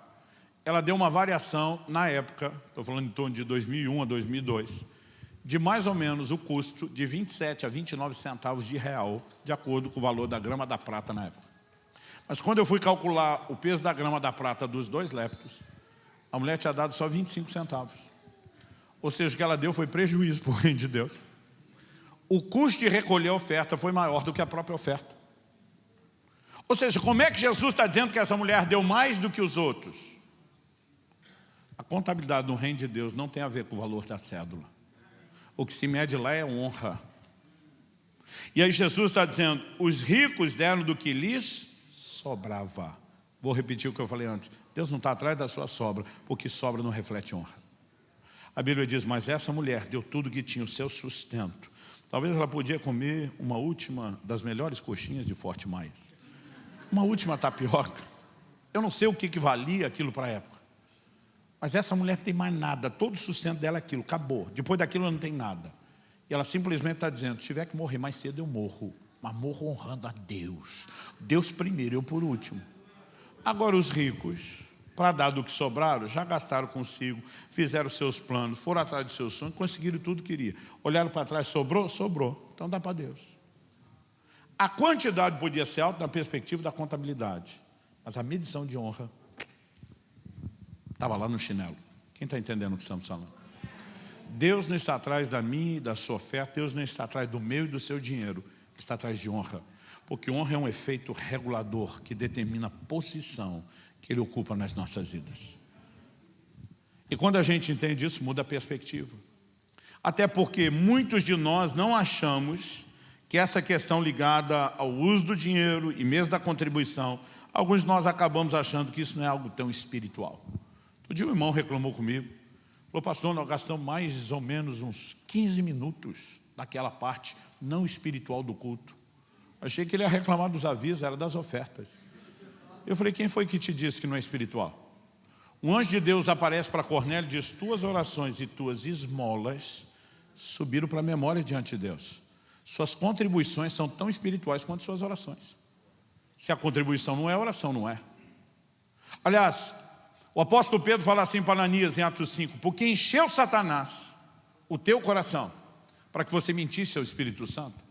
ela deu uma variação na época, estou falando em torno de 2001 a 2002, de mais ou menos o custo de 27 a 29 centavos de real, de acordo com o valor da grama da prata na época. Mas quando eu fui calcular o peso da grama da prata dos 2 leptos, a mulher tinha dado só 25 centavos. Ou seja, o que ela deu foi prejuízo para o reino de Deus. O custo de recolher a oferta foi maior do que a própria oferta. Ou seja, como é que Jesus está dizendo que essa mulher deu mais do que os outros? A contabilidade no reino de Deus não tem a ver com o valor da cédula. O que se mede lá é honra. E aí Jesus está dizendo: os ricos deram do que lhes sobrava. Vou repetir o que eu falei antes. Deus não está atrás da sua sobra, porque sobra não reflete honra. A Bíblia diz: mas essa mulher deu tudo que tinha, o seu sustento. Talvez ela podia comer uma última das melhores coxinhas de Forte Mais. Uma última tapioca. Eu não sei o que valia aquilo para a época. Mas essa mulher não tem mais nada, todo o sustento dela é aquilo, acabou. Depois daquilo ela não tem nada. E ela simplesmente está dizendo: se tiver que morrer mais cedo eu morro, mas morro honrando a Deus. Deus primeiro, eu por último. Agora os ricos, para dar do que sobraram, já gastaram consigo, fizeram seus planos, foram atrás dos seus sonhos, conseguiram tudo que queria. Olharam para trás, sobrou? Sobrou. Então dá para Deus. A quantidade podia ser alta na perspectiva da contabilidade, mas a medição de honra estava lá no chinelo. Quem está entendendo o que estamos falando? Deus não está atrás da minha e da sua oferta, Deus não está atrás do meu e do seu dinheiro, está atrás de honra. Porque honra é um efeito regulador que determina a posição que Ele ocupa nas nossas vidas. E quando a gente entende isso, muda a perspectiva. Até porque muitos de nós não achamos que essa questão ligada ao uso do dinheiro e mesmo da contribuição, alguns de nós acabamos achando que isso não é algo tão espiritual. Um dia um irmão reclamou comigo, falou: pastor, nós gastamos mais ou menos uns 15 minutos daquela parte não espiritual do culto. Achei que ele ia reclamar dos avisos, era das ofertas. Eu falei: quem foi que te disse que não é espiritual? Um anjo de Deus aparece para Cornélio e diz: tuas orações e tuas esmolas subiram para a memória diante de Deus. Suas contribuições são tão espirituais quanto suas orações. Se a contribuição não é, a oração não é. Aliás, o apóstolo Pedro fala assim para Ananias em Atos 5, porque encheu Satanás o teu coração para que você mentisse ao Espírito Santo.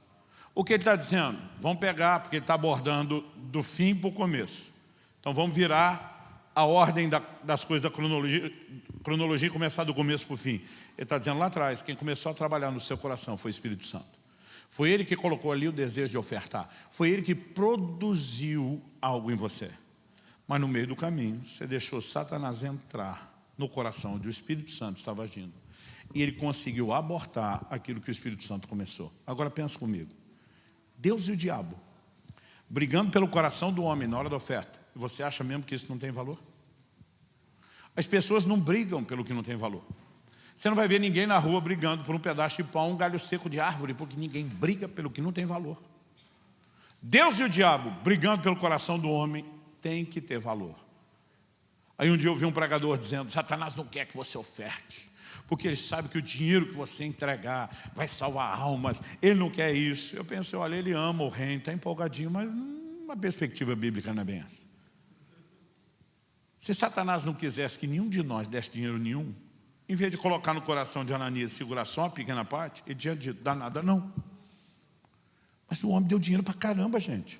O que ele está dizendo? Vamos pegar, porque ele está abordando do fim para o começo. Então vamos virar a ordem das coisas da cronologia e começar do começo para o fim. Ele está dizendo lá atrás, quem começou a trabalhar no seu coração foi o Espírito Santo. Foi Ele que colocou ali o desejo de ofertar. Foi Ele que produziu algo em você. Mas no meio do caminho, você deixou Satanás entrar no coração onde o Espírito Santo estava agindo. E ele conseguiu abortar aquilo que o Espírito Santo começou. Agora pensa comigo. Deus e o diabo brigando pelo coração do homem na hora da oferta. Você acha mesmo que isso não tem valor? As pessoas não brigam pelo que não tem valor. Você não vai ver ninguém na rua brigando por um pedaço de pão, um galho seco de árvore, porque ninguém briga pelo que não tem valor. Deus e o diabo brigando pelo coração do homem tem que ter valor. Aí um dia eu vi um pregador dizendo, Satanás não quer que você oferte, porque ele sabe que o dinheiro que você entregar vai salvar almas, ele não quer isso. Eu pensei, olha, ele ama o reino, está empolgadinho, mas uma perspectiva bíblica não é bem essa. Se Satanás não quisesse que nenhum de nós desse dinheiro nenhum, em vez de colocar no coração de Ananias e segurar só uma pequena parte, ele tinha dito, dá nada não. Mas o homem deu dinheiro para caramba, gente.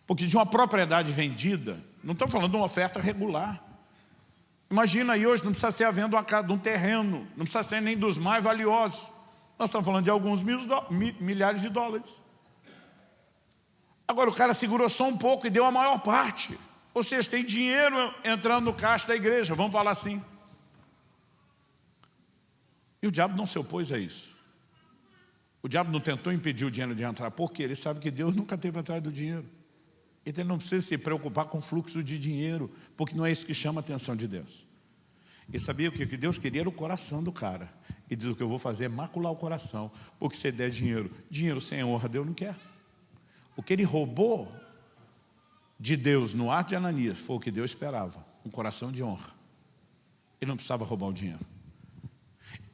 Porque de uma propriedade vendida, não estamos falando de uma oferta regular. Imagina aí hoje, não precisa ser a venda de uma casa, de um terreno, não precisa ser nem dos mais valiosos. Nós estamos falando de alguns milhares de dólares. Agora o cara segurou só um pouco e deu a maior parte. Ou seja, tem dinheiro entrando no caixa da igreja, vamos falar assim. E o diabo não se opôs a isso. O diabo não tentou impedir o dinheiro de entrar, porque ele sabe que Deus nunca esteve atrás do dinheiro. Então ele não precisa se preocupar com o fluxo de dinheiro, porque não é isso que chama a atenção de Deus. E sabia o que Deus queria? Era o coração do cara. E diz, o que eu vou fazer é macular o coração, porque se ele der dinheiro, dinheiro sem honra, Deus não quer. O que ele roubou de Deus no ato de Ananias foi o que Deus esperava, um coração de honra. Ele não precisava roubar o dinheiro.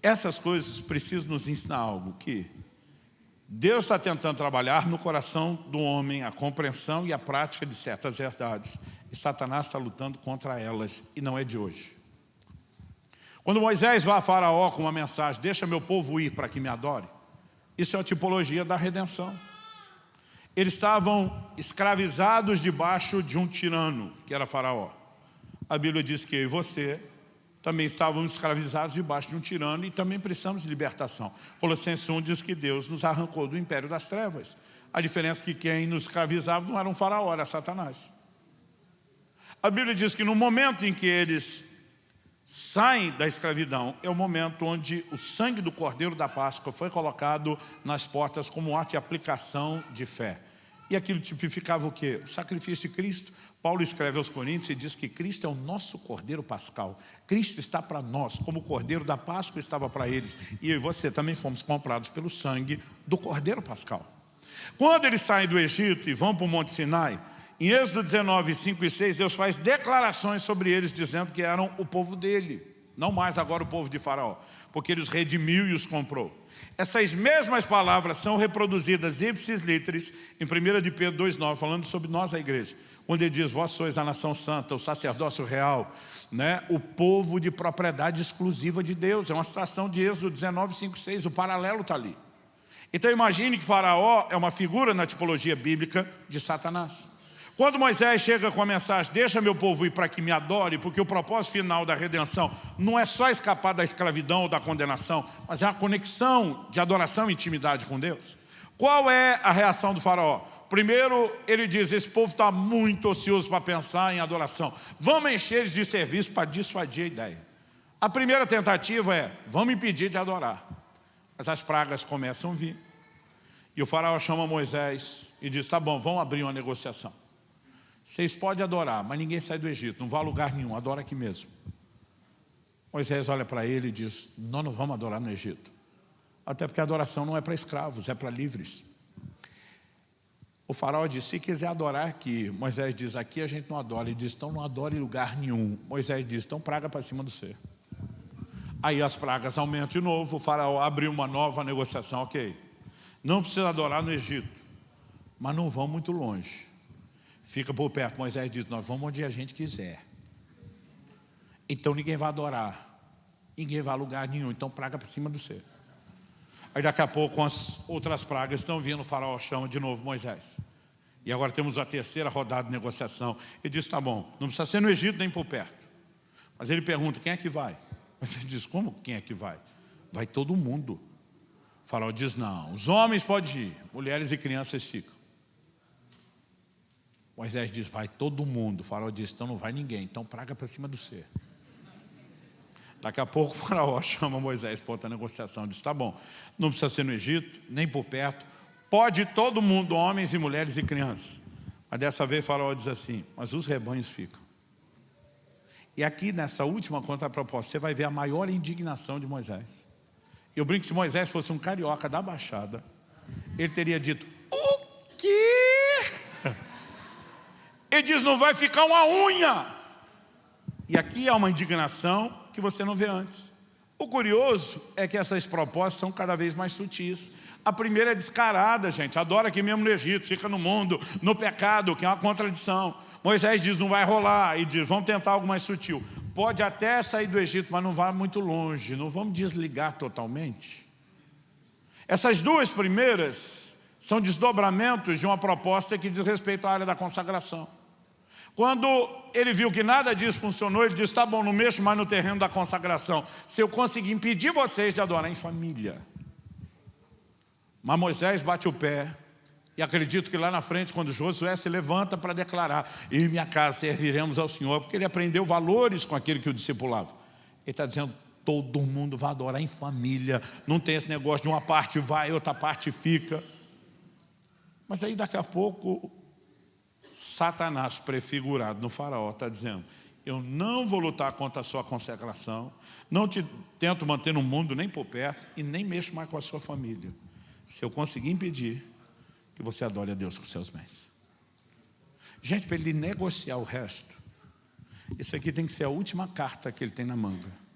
Essas coisas precisam nos ensinar algo, que Deus está tentando trabalhar no coração do homem a compreensão e a prática de certas verdades. E Satanás está lutando contra elas, e não é de hoje. Quando Moisés vai a Faraó com uma mensagem, deixa meu povo ir para que me adore, isso é a tipologia da redenção. Eles estavam escravizados debaixo de um tirano, que era Faraó. A Bíblia diz que eu e você também estavam escravizados debaixo de um tirano e também precisamos de libertação. Colossenses 1 diz que Deus nos arrancou do império das trevas. A diferença é que quem nos escravizava não era um faraó, era Satanás. A Bíblia diz que no momento em que eles saem da escravidão, é o momento onde o sangue do Cordeiro da Páscoa foi colocado nas portas como um ato de aplicação de fé. E aquilo tipificava o quê? O sacrifício de Cristo. Paulo escreve aos Coríntios e diz que Cristo é o nosso Cordeiro Pascal. Cristo está para nós, como o Cordeiro da Páscoa estava para eles. E eu e você também fomos comprados pelo sangue do Cordeiro Pascal. Quando eles saem do Egito e vão para o Monte Sinai, em Êxodo 19, 5 e 6, Deus faz declarações sobre eles, dizendo que eram o povo dele, não mais agora o povo de Faraó, porque ele os redimiu e os comprou. Essas mesmas palavras são reproduzidas ipsis literis em 1 de Pedro 2,9, falando sobre nós, a igreja, onde ele diz, vós sois a nação santa, o sacerdócio real, né? O povo de propriedade exclusiva de Deus. É uma citação de Êxodo 19, 5 e 6, o paralelo está ali. Então imagine que Faraó é uma figura na tipologia bíblica de Satanás. Quando Moisés chega com a mensagem, deixa meu povo ir para que me adore, porque o propósito final da redenção não é só escapar da escravidão ou da condenação, mas é uma conexão de adoração e intimidade com Deus. Qual é a reação do faraó? Primeiro, ele diz, esse povo está muito ocioso para pensar em adoração. Vamos encher eles de serviço para dissuadir a ideia. A primeira tentativa é, vamos impedir de adorar. Mas as pragas começam a vir. E o faraó chama Moisés e diz, tá bom, vamos abrir uma negociação. Vocês podem adorar, mas ninguém sai do Egito, não vai a lugar nenhum, adora aqui mesmo. Moisés olha para ele e diz, nós não vamos adorar no Egito. Até porque a adoração não é para escravos, é para livres. O faraó diz, se quiser adorar aqui, Moisés diz, aqui a gente não adora. Ele diz, então não adore em lugar nenhum. Moisés diz, então praga para cima do ser. Aí as pragas aumentam de novo, o faraó abriu uma nova negociação, ok. Não precisa adorar no Egito, mas não vão muito longe. Fica por perto. Moisés diz, nós vamos onde a gente quiser. Então ninguém vai adorar. Ninguém vai a lugar nenhum. Então praga para cima do ser. Aí daqui a pouco as outras pragas estão vindo. O faraó chama de novo Moisés. E agora temos a terceira rodada de negociação. Ele diz, tá bom, não precisa ser no Egito nem por perto. Mas ele pergunta, quem é que vai? Mas ele diz, como quem é que vai? Vai todo mundo. O faraó diz, não, os homens podem ir, mulheres e crianças ficam. Moisés diz, vai todo mundo. O faraó diz, então não vai ninguém, então praga para cima do ser. Daqui a pouco o faraó chama Moisés para outra negociação. Diz, tá bom, não precisa ser no Egito, nem por perto. Pode todo mundo, homens e mulheres e crianças. Mas dessa vez o faraó diz assim, mas os rebanhos ficam. E aqui nessa última contraproposta, você vai ver a maior indignação de Moisés. Eu brinco que se Moisés fosse um carioca da Baixada, ele teria dito, o quê? Ele diz, não vai ficar uma unha. E aqui há uma indignação que você não vê antes. O curioso é que essas propostas são cada vez mais sutis. A primeira é descarada, gente. Adora aqui mesmo no Egito, fica no mundo, no pecado, que é uma contradição. Moisés diz, não vai rolar. E diz, vamos tentar algo mais sutil. Pode até sair do Egito, mas não vá muito longe. Não vamos desligar totalmente. Essas duas primeiras são desdobramentos de uma proposta que diz respeito à área da consagração. Quando ele viu que nada disso funcionou, ele disse, tá bom, não mexo mais no terreno da consagração. Se eu conseguir impedir vocês de adorar em família. Mas Moisés bate o pé. E acredito que lá na frente, quando Josué se levanta para declarar, eu e minha casa serviremos ao Senhor, porque ele aprendeu valores com aquele que o discipulava. Ele está dizendo, todo mundo vai adorar em família. Não tem esse negócio de uma parte vai, outra parte fica. Mas aí daqui a pouco, Satanás prefigurado no faraó está dizendo, eu não vou lutar contra a sua consagração, não te tento manter no mundo nem por perto e nem mexo mais com a sua família. Se eu conseguir impedir que você adore a Deus com seus bens. Gente, para ele negociar o resto, isso aqui tem que ser a última carta que ele tem na manga.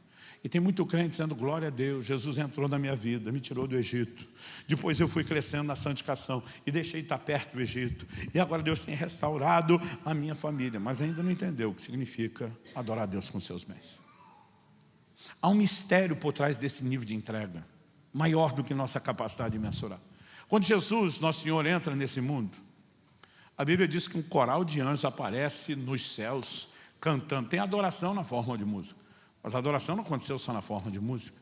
E tem muito crente dizendo, glória a Deus, Jesus entrou na minha vida, me tirou do Egito. Depois eu fui crescendo na santificação e deixei de estar perto do Egito. E agora Deus tem restaurado a minha família. Mas ainda não entendeu o que significa adorar a Deus com seus bens. Há um mistério por trás desse nível de entrega, maior do que nossa capacidade de mensurar. Quando Jesus, nosso Senhor, entra nesse mundo, a Bíblia diz que um coral de anjos aparece nos céus, cantando. Tem adoração na forma de música. Mas a adoração não aconteceu só na forma de música.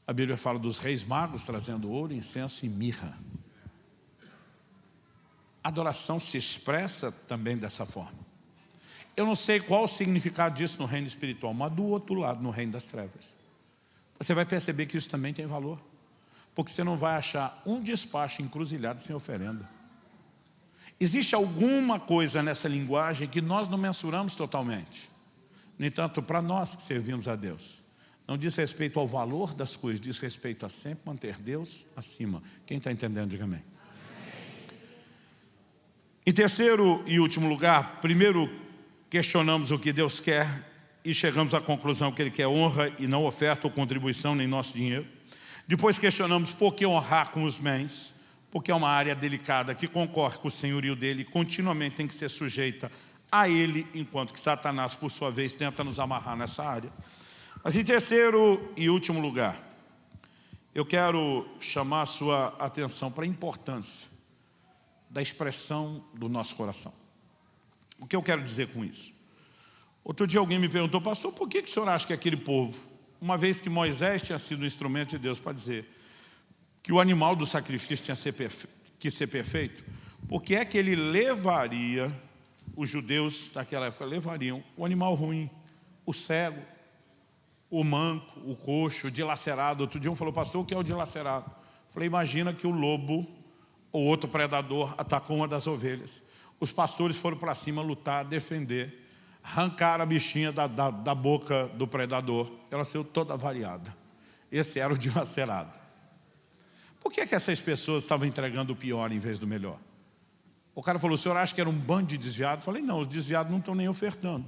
A Bíblia fala dos reis magos trazendo ouro, incenso e mirra. A adoração se expressa também dessa forma. Eu não sei qual o significado disso no reino espiritual, mas do outro lado, no reino das trevas, você vai perceber que isso também tem valor. Porque você não vai achar um despacho encruzilhado sem oferenda. Existe alguma coisa nessa linguagem que nós não mensuramos totalmente. No entanto, para nós que servimos a Deus, não diz respeito ao valor das coisas, diz respeito a sempre manter Deus acima. Quem está entendendo, diga amém. Em terceiro e último lugar, primeiro questionamos o que Deus quer e chegamos à conclusão que Ele quer honra e não oferta ou contribuição nem nosso dinheiro. Depois questionamos por que honrar com os bens, porque é uma área delicada que concorre com o senhorio dele e continuamente tem que ser sujeita a ele, enquanto que Satanás, por sua vez, tenta nos amarrar nessa área. Mas em terceiro e último lugar, eu quero chamar a sua atenção para a importância da expressão do nosso coração. O que eu quero dizer com isso? Outro dia alguém me perguntou, pastor, por que o senhor acha que aquele povo, uma vez que Moisés tinha sido um instrumento de Deus para dizer que o animal do sacrifício tinha que ser perfeito, por que é que ele levaria, os judeus daquela época levariam o animal ruim, o cego, o manco, o coxo, o dilacerado? Outro dia um falou, pastor, o que é o dilacerado? Eu falei, imagina que o lobo ou outro predador atacou uma das ovelhas. Os pastores foram para cima lutar, defender, arrancaram a bichinha da boca do predador. Ela saiu toda variada. Esse era o dilacerado. Por que essas pessoas estavam entregando o pior em vez do melhor? O cara falou, o senhor acha que era um bando de desviados? Eu falei, não, os desviados não estão nem ofertando.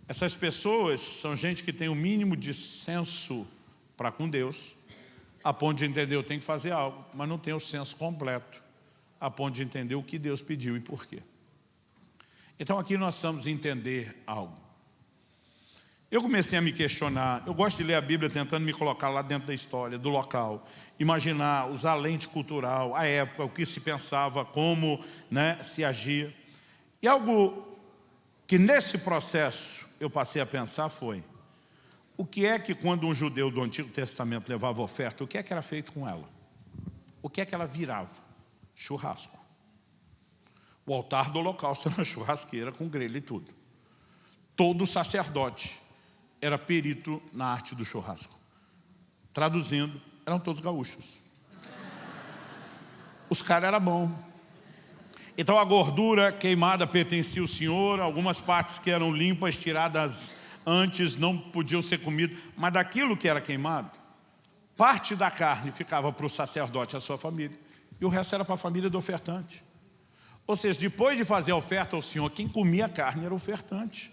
Essas pessoas são gente que tem o mínimo de senso para com Deus, a ponto de entender, eu tenho que fazer algo, mas não tem o senso completo, a ponto de entender o que Deus pediu e por quê. Então aqui nós precisamos entender algo. Eu comecei a me questionar, eu gosto de ler a Bíblia tentando me colocar lá dentro da história, do local, imaginar, usar a lente cultural, a época, o que se pensava, como se agia. E algo que nesse processo eu passei a pensar foi, o que é que quando um judeu do Antigo Testamento levava oferta, o que é que era feito com ela? O que é que ela virava? Churrasco. O altar do holocausto era uma churrasqueira com grelha e tudo. Todo sacerdote era perito na arte do churrasco. Traduzindo, eram todos gaúchos. Os caras eram bons. Então a gordura queimada pertencia ao Senhor, algumas partes que eram limpas, tiradas antes, não podiam ser comidas, mas daquilo que era queimado, parte da carne ficava para o sacerdote e a sua família, e o resto era para a família do ofertante. Ou seja, depois de fazer a oferta ao Senhor, quem comia a carne era o ofertante.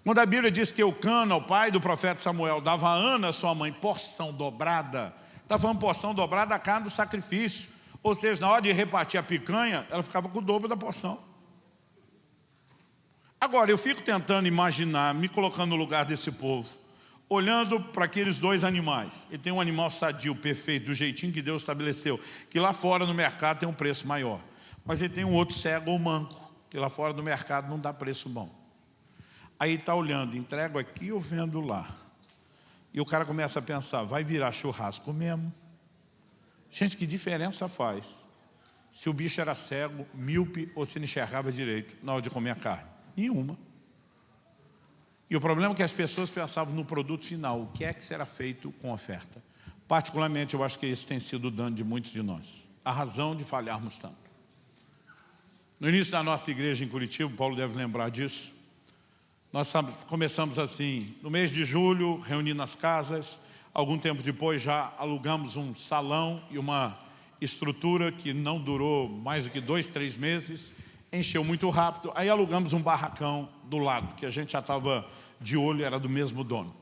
Quando a Bíblia diz que Eucana, o pai do profeta Samuel, dava a Ana, sua mãe, porção dobrada, está falando porção dobrada da carne do sacrifício. Ou seja, na hora de repartir a picanha, ela ficava com o dobro da porção. Agora, eu fico tentando imaginar, me colocando no lugar desse povo, olhando para aqueles dois animais. Ele tem um animal sadio, perfeito, do jeitinho que Deus estabeleceu, que lá fora no mercado tem um preço maior. Mas ele tem um outro cego ou manco, que lá fora no mercado não dá preço bom. Aí está olhando, entrego aqui ou vendo lá? E o cara começa a pensar, vai virar churrasco mesmo? Gente, que diferença faz se o bicho era cego, míope ou se não enxergava direito na hora de comer a carne? Nenhuma. E o problema é que as pessoas pensavam no produto final, o que é que será feito com a oferta. Particularmente, eu acho que esse tem sido o dano de muitos de nós. A razão de falharmos tanto. No início da nossa igreja em Curitiba, Paulo deve lembrar disso, nós começamos assim, no mês de julho, reunindo nas casas. Algum tempo depois já alugamos um salão e uma estrutura que não durou mais do que 2, 3 meses. Encheu muito rápido. Aí alugamos um barracão do lado, que a gente já estava de olho, era do mesmo dono.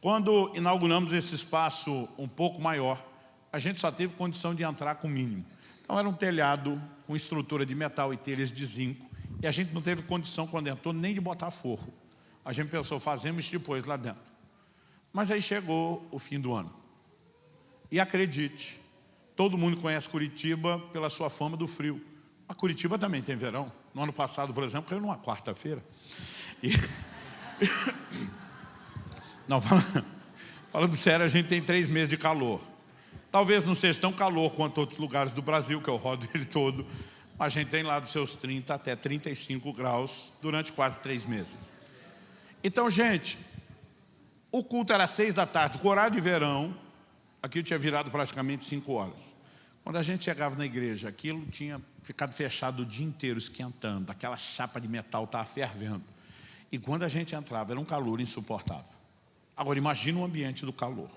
Quando inauguramos esse espaço um pouco maior, a gente só teve condição de entrar com o mínimo. Então era um telhado com estrutura de metal e telhas de zinco. E a gente não teve condição, quando entrou, nem de botar forro. A gente pensou, fazemos depois lá dentro. Mas aí chegou o fim do ano. E acredite, todo mundo conhece Curitiba pela sua fama do frio. A Curitiba também tem verão. No ano passado, por exemplo, caiu numa quarta-feira. E... Não, falando sério, a gente tem 3 meses de calor. Talvez não seja tão calor quanto outros lugares do Brasil, que eu rodo ele todo, mas a gente tem lá dos seus 30 até 35 graus durante quase 3 meses. Então, gente, o culto era 6 da tarde, com horário de verão, aquilo tinha virado praticamente 5 horas. Quando a gente chegava na igreja, aquilo tinha ficado fechado o dia inteiro, esquentando, aquela chapa de metal estava fervendo. E quando a gente entrava, era um calor insuportável. Agora, imagina o ambiente do calor.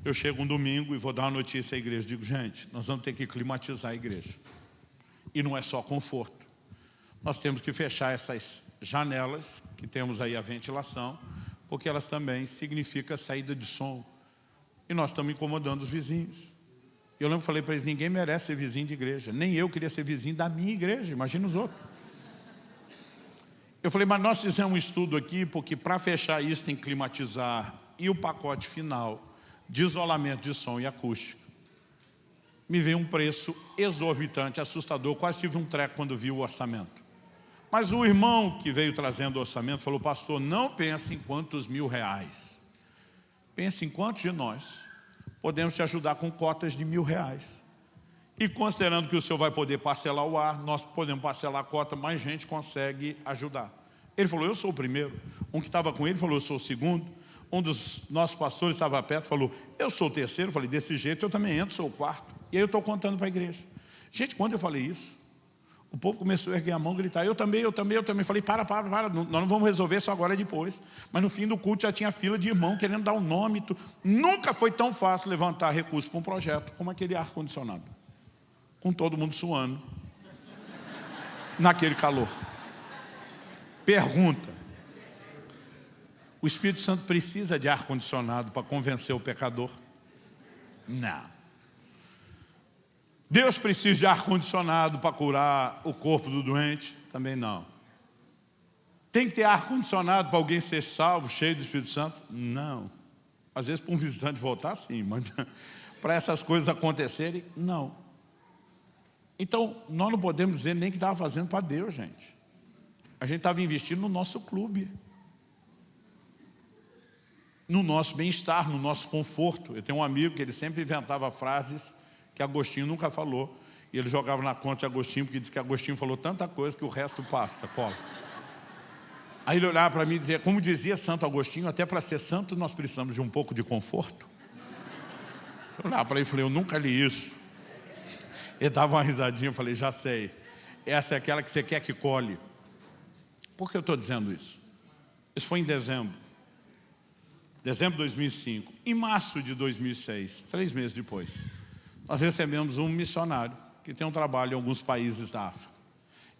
Eu chego um domingo e vou dar uma notícia à igreja. Digo, gente, nós vamos ter que climatizar a igreja. E não é só conforto. Nós temos que fechar essas janelas, que temos aí a ventilação, porque elas também significam saída de som. E nós estamos incomodando os vizinhos. Eu lembro que falei para eles, ninguém merece ser vizinho de igreja. Nem eu queria ser vizinho da minha igreja, imagina os outros. Eu falei, mas nós fizemos um estudo aqui, porque para fechar isso tem que climatizar. E o pacote final de isolamento de som e acústica. Me veio um preço exorbitante, assustador. Quase tive um treco quando vi o orçamento. Mas o irmão que veio trazendo o orçamento falou, pastor, não pense em quantos R$1.000. Pense em quantos de nós podemos te ajudar com cotas de R$1.000. E considerando que o senhor vai poder parcelar o ar, nós podemos parcelar a cota, mais gente consegue ajudar. Ele falou, eu sou o primeiro. Um que estava com ele falou, eu sou o segundo. Um dos nossos pastores estava perto, falou, eu sou o terceiro. Eu falei, desse jeito eu também entro, sou o quarto. E aí eu estou contando para a igreja. Gente, quando eu falei isso, o povo começou a erguer a mão e gritar, eu também. Falei, para, nós não vamos resolver isso agora, depois. Mas no fim do culto já tinha fila de irmão querendo dar um nome. Nunca foi tão fácil levantar recursos para um projeto como aquele ar-condicionado. Com todo mundo suando. Naquele calor. Pergunta. O Espírito Santo precisa de ar-condicionado para convencer o pecador? Não. Deus precisa de ar-condicionado para curar o corpo do doente? Também não. Tem que ter ar-condicionado para alguém ser salvo, cheio do Espírito Santo? Não. Às vezes para um visitante voltar, sim, mas para essas coisas acontecerem, não. Então, nós não podemos dizer nem que estava fazendo para Deus, gente. A gente estava investindo no nosso clube. No nosso bem-estar, no nosso conforto. Eu tenho um amigo que ele sempre inventava frases que Agostinho nunca falou. E ele jogava na conta de Agostinho, porque disse que Agostinho falou tanta coisa que o resto passa, cola. Aí ele olhava para mim e dizia, como dizia Santo Agostinho, até para ser santo nós precisamos de um pouco de conforto. Eu olhava para ele e falei, eu nunca li isso. Ele dava uma risadinha, eu falei, já sei. Essa é aquela que você quer que colhe. Por que eu estou dizendo isso? Isso foi em dezembro. Dezembro de 2005. Em março de 2006, 3 meses depois, nós recebemos um missionário que tem um trabalho em alguns países da África.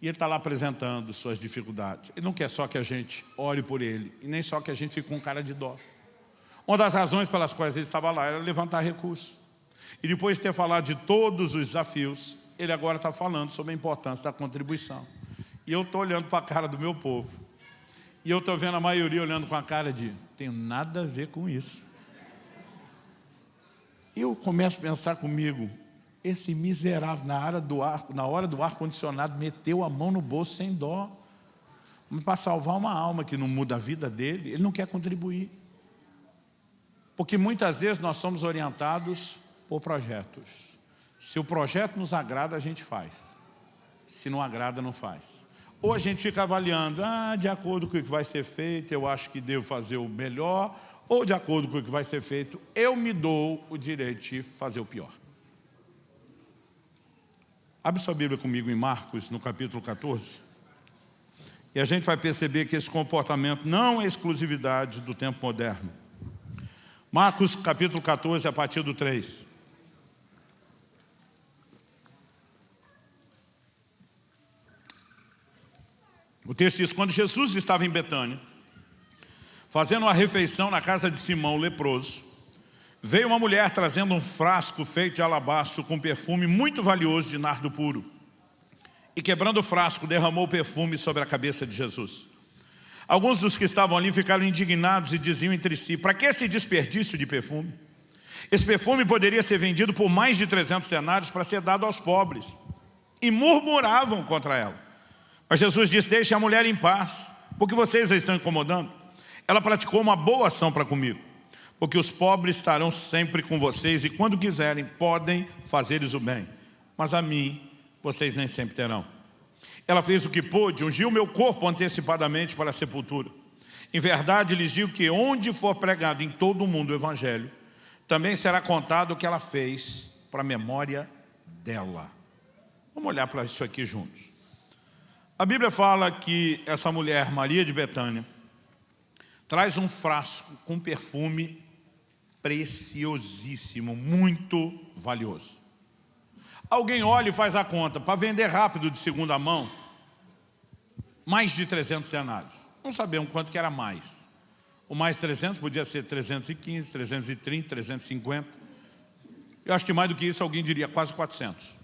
E ele está lá apresentando suas dificuldades. Ele não quer só que a gente ore por ele, e nem só que a gente fique com cara de dó. Uma das razões pelas quais ele estava lá era levantar recursos. E depois de ter falado de todos os desafios, ele agora está falando sobre a importância da contribuição. E eu estou olhando para a cara do meu povo. E eu estou vendo a maioria olhando com a cara de, tem nada a ver com isso. Eu começo a pensar comigo, esse miserável, na hora do ar-condicionado, meteu a mão no bolso sem dó. Para salvar uma alma que não muda a vida dele, ele não quer contribuir. Porque muitas vezes nós somos orientados por projetos. Se o projeto nos agrada, a gente faz. Se não agrada, não faz. Ou a gente fica avaliando, de acordo com o que vai ser feito, eu acho que devo fazer o melhor, ou de acordo com o que vai ser feito, eu me dou o direito de fazer o pior. Abre sua Bíblia comigo em Marcos, no capítulo 14. E a gente vai perceber que esse comportamento não é exclusividade do tempo moderno. Marcos, capítulo 14, a partir do 3. O texto diz, quando Jesus estava em Betânia, fazendo uma refeição na casa de Simão, o leproso, veio uma mulher trazendo um frasco feito de alabastro com perfume muito valioso de nardo puro. E quebrando o frasco, derramou o perfume sobre a cabeça de Jesus. Alguns dos que estavam ali ficaram indignados e diziam entre si, para que esse desperdício de perfume? Esse perfume poderia ser vendido por mais de 300 denários para ser dado aos pobres. E murmuravam contra ela. Mas Jesus disse, deixe a mulher em paz, porque vocês a estão incomodando. Ela praticou uma boa ação para comigo, porque os pobres estarão sempre com vocês e quando quiserem podem fazer-lhes o bem. Mas a mim, vocês nem sempre terão. Ela fez o que pôde, ungiu meu corpo antecipadamente para a sepultura. Em verdade, lhes digo que onde for pregado em todo o mundo o Evangelho, também será contado o que ela fez para a memória dela. Vamos olhar para isso aqui juntos. A Bíblia fala que essa mulher, Maria de Betânia, traz um frasco com perfume preciosíssimo, muito valioso. Alguém olha e faz a conta, para vender rápido de segunda mão, mais de 300 denários. Não sabemos quanto que era mais. O mais 300 podia ser 315, 330, 350. Eu acho que mais do que isso alguém diria quase 400.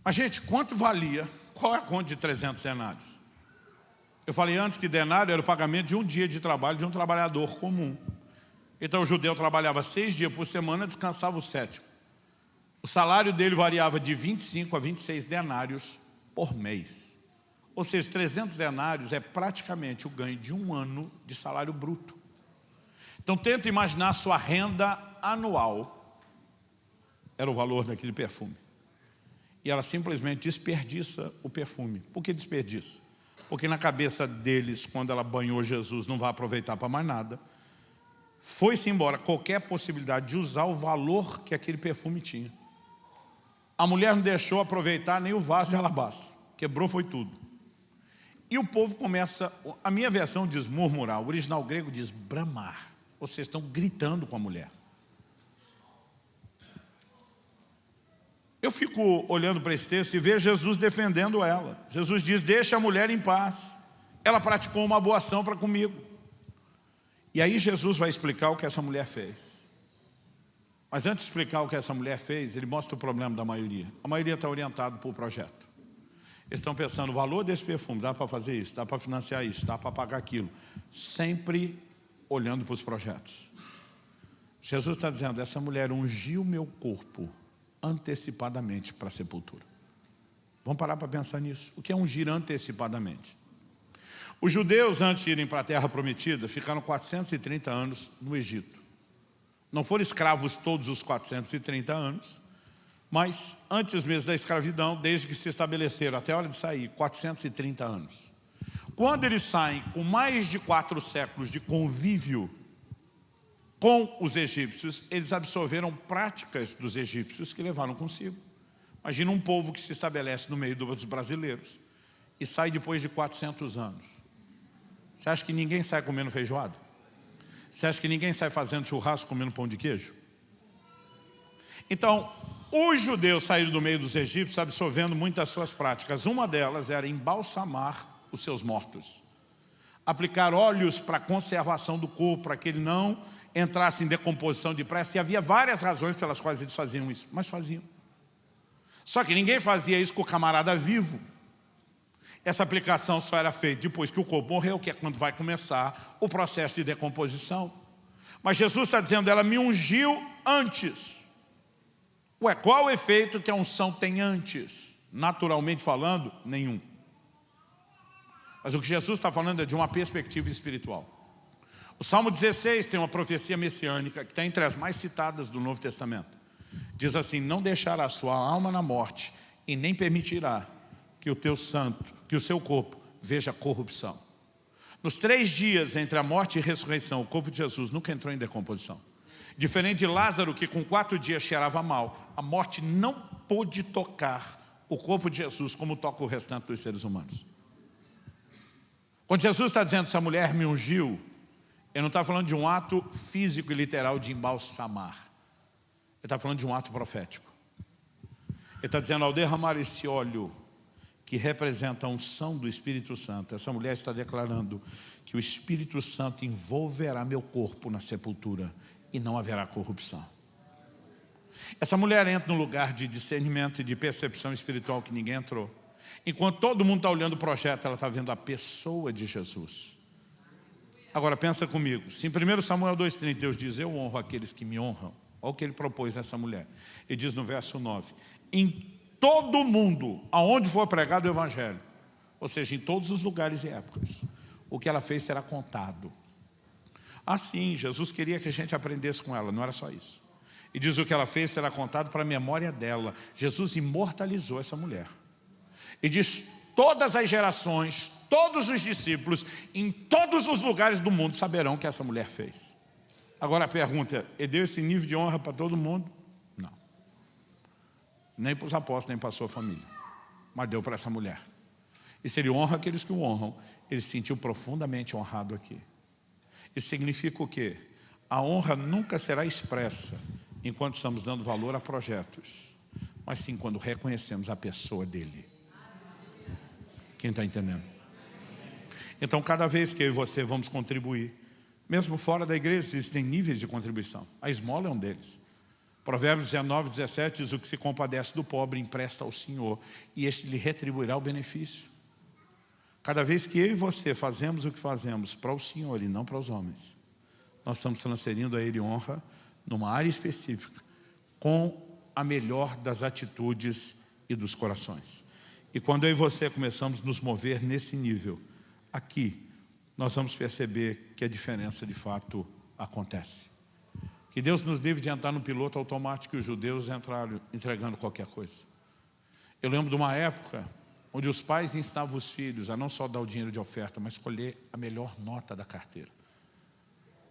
Mas gente, quanto valia? Qual é a conta de 300 denários? Eu falei antes que denário era o pagamento de um dia de trabalho de um trabalhador comum. Então o judeu trabalhava 6 dias por semana, descansava o 7º. O salário dele variava de 25 a 26 denários por mês. Ou seja, 300 denários é praticamente o ganho de um ano de salário bruto. Então tenta imaginar a sua renda anual. Era o valor daquele perfume. E ela simplesmente desperdiça o perfume. Por que desperdiça? Porque na cabeça deles, quando ela banhou Jesus, não vai aproveitar para mais nada. Foi-se embora qualquer possibilidade de usar o valor que aquele perfume tinha. A mulher não deixou aproveitar nem o vaso de alabastro. Quebrou foi tudo. E o povo começa, a minha versão diz murmurar, o original grego diz bramar. Vocês estão gritando com a mulher. Eu fico olhando para esse texto e vejo Jesus defendendo ela. Jesus diz, deixa a mulher em paz. Ela praticou uma boa ação para comigo. E aí Jesus vai explicar o que essa mulher fez. Mas antes de explicar o que essa mulher fez, ele mostra o problema da maioria. A maioria está orientada por projeto. Eles estão pensando, o valor desse perfume, dá para fazer isso, dá para financiar isso, dá para pagar aquilo. Sempre olhando para os projetos. Jesus está dizendo, essa mulher ungiu meu corpo antecipadamente para a sepultura. Vamos parar para pensar nisso. O que é ungir antecipadamente? Os judeus, antes de irem para a terra prometida, ficaram 430 anos no Egito. Não foram escravos todos os 430 anos, mas antes mesmo da escravidão, desde que se estabeleceram até a hora de sair, 430 anos. Quando eles saem com mais de 4 séculos de convívio com os egípcios, eles absorveram práticas dos egípcios que levaram consigo. Imagina um povo que se estabelece no meio dos brasileiros e sai depois de 400 anos. Você acha que ninguém sai comendo feijoada? Você acha que ninguém sai fazendo churrasco comendo pão de queijo? Então, Os judeus saíram do meio dos egípcios absorvendo muitas suas práticas. Uma delas era embalsamar os seus mortos. Aplicar óleos para a conservação do corpo, para que ele não entrasse em decomposição depressa. E havia várias razões pelas quais eles faziam isso, mas faziam. Só que ninguém fazia isso com o camarada vivo. Essa aplicação só era feita depois que o corpo morreu, que é quando vai começar o processo de decomposição. Mas Jesus está dizendo, ela me ungiu antes. Ué, qual o efeito que a unção tem antes? Naturalmente falando, nenhum. Mas o que Jesus está falando é de uma perspectiva espiritual. O Salmo 16 tem uma profecia messiânica que está entre as mais citadas do Novo Testamento. Diz assim, não deixará sua alma na morte e nem permitirá que o teu santo, que o seu corpo veja corrupção. Nos 3 dias entre a morte e a ressurreição, o corpo de Jesus nunca entrou em decomposição. Diferente de Lázaro, que com 4 dias cheirava mal, a morte não pôde tocar o corpo de Jesus como toca o restante dos seres humanos. Quando Jesus está dizendo, essa mulher me ungiu, ele não está falando de um ato físico e literal de embalsamar. Ele está falando de um ato profético. Ele está dizendo, ao derramar esse óleo, que representa a unção do Espírito Santo, essa mulher está declarando que o Espírito Santo envolverá meu corpo na sepultura e não haverá corrupção. Essa mulher entra num lugar de discernimento e de percepção espiritual que ninguém entrou. Enquanto todo mundo está olhando o projeto, ela está vendo a pessoa de Jesus. Agora pensa comigo, se em 1 Samuel 2,30 Deus diz, eu honro aqueles que me honram, olha o que ele propôs a essa mulher. Ele diz no verso 9, em todo mundo, aonde for pregado o Evangelho, ou seja, em todos os lugares e épocas, o que ela fez será contado. Assim, Jesus queria que a gente aprendesse com ela, não era só isso. E diz o que ela fez será contado para a memória dela. Jesus imortalizou essa mulher. E diz, todas as gerações, todos os discípulos, em todos os lugares do mundo saberão o que essa mulher fez. Agora a pergunta, ele deu esse nível de honra para todo mundo? Não. Nem para os apóstolos, nem para a sua família. Mas deu para essa mulher. E se ele honra aqueles que o honram, ele se sentiu profundamente honrado aqui. Isso significa o quê? A honra nunca será expressa enquanto estamos dando valor a projetos, mas sim quando reconhecemos a pessoa dele. Quem está entendendo? Então, cada vez que eu e você vamos contribuir, mesmo fora da igreja, existem níveis de contribuição. A esmola é um deles. Provérbios 19, 17 diz, o que se compadece do pobre empresta ao Senhor, e este lhe retribuirá o benefício. Cada vez que eu e você fazemos o que fazemos para o Senhor e não para os homens, nós estamos transferindo a Ele honra numa área específica, com a melhor das atitudes e dos corações. E quando eu e você começamos a nos mover nesse nível, aqui, nós vamos perceber que a diferença de fato acontece. Que Deus nos livre de entrar no piloto automático e os judeus entraram entregando qualquer coisa. Eu lembro de uma época onde os pais instavam os filhos a não só dar o dinheiro de oferta, mas escolher a melhor nota da carteira.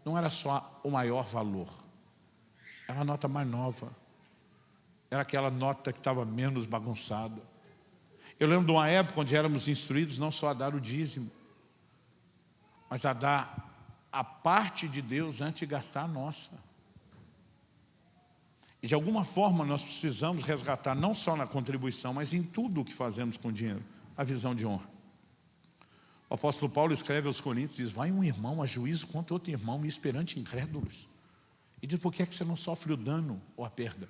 Não era só o maior valor, era a nota mais nova, era aquela nota que estava menos bagunçada. Eu lembro de uma época onde éramos instruídos não só a dar o dízimo, mas a dar a parte de Deus antes de gastar a nossa. E de alguma forma nós precisamos resgatar, não só na contribuição, mas em tudo o que fazemos com o dinheiro, a visão de honra. O apóstolo Paulo escreve aos Coríntios, diz, vai um irmão a juízo contra outro irmão, e perante incrédulos. E diz, por que é que você não sofre o dano ou a perda?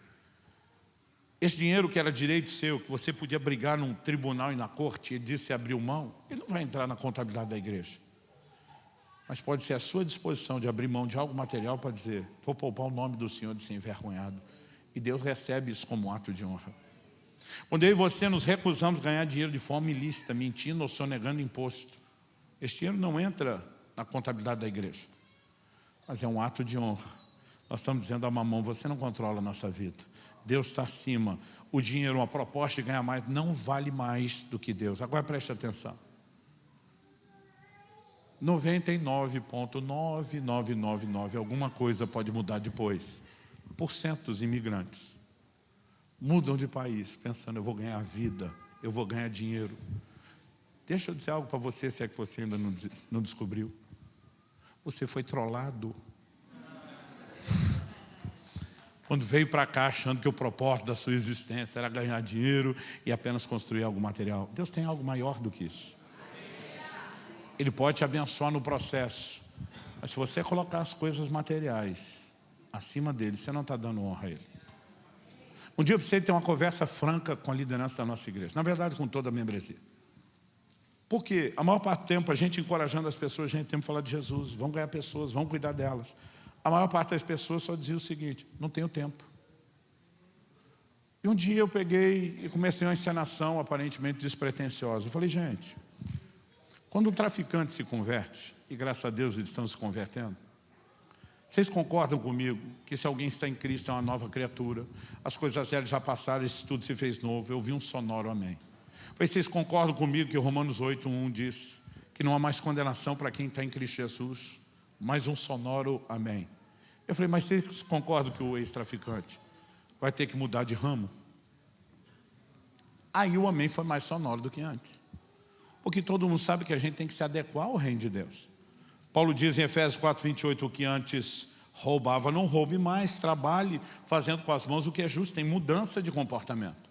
Esse dinheiro que era direito seu, que você podia brigar num tribunal e na corte, ele disse, abriu mão, ele não vai entrar na contabilidade da igreja. Mas pode ser a sua disposição de abrir mão de algo material para dizer, vou poupar o nome do Senhor de ser envergonhado. E Deus recebe isso como um ato de honra. Quando eu e você nos recusamos a ganhar dinheiro de forma ilícita, mentindo ou sonegando imposto, esse dinheiro não entra na contabilidade da igreja, mas é um ato de honra. Nós estamos dizendo a mamão, você não controla a nossa vida. Deus está acima. O dinheiro, uma proposta de ganhar mais, não vale mais do que Deus. Agora preste atenção. 99,9999, alguma coisa pode mudar depois. Dos imigrantes mudam de país pensando, eu vou ganhar vida, eu vou ganhar dinheiro. Deixa eu dizer algo para você, se é que você ainda não descobriu. Você foi trollado. quando veio para cá achando que o propósito da sua existência era ganhar dinheiro e apenas construir algo material. Deus tem algo maior do que isso. Ele pode te abençoar no processo, mas se você colocar as coisas materiais acima dele, você não está dando honra a ele. Um dia eu precisei ter uma conversa franca com a liderança da nossa igreja, na verdade com toda a membresia. Porque a maior parte do tempo a gente encorajando as pessoas, a gente tem que falar de Jesus, vamos ganhar pessoas, vamos cuidar delas. A maior parte das pessoas só dizia o seguinte: não tenho tempo. E um dia eu peguei e comecei uma encenação aparentemente despretensiosa. Eu falei, gente, quando um traficante se converte, e graças a Deus eles estão se convertendo, vocês concordam comigo que se alguém está em Cristo é uma nova criatura, as coisas velhas já passaram, isso tudo se fez novo? Eu vi um sonoro amém. Vocês concordam comigo que Romanos 8:1 diz que não há mais condenação para quem está em Cristo Jesus? Mais um sonoro amém. Eu falei, mas vocês concordam que o ex-traficante vai ter que mudar de ramo? Aí o amém foi mais sonoro do que antes. Porque todo mundo sabe que a gente tem que se adequar ao reino de Deus. Paulo diz em Efésios 4:28, o que antes roubava, não roube mais, trabalhe fazendo com as mãos o que é justo, tem mudança de comportamento.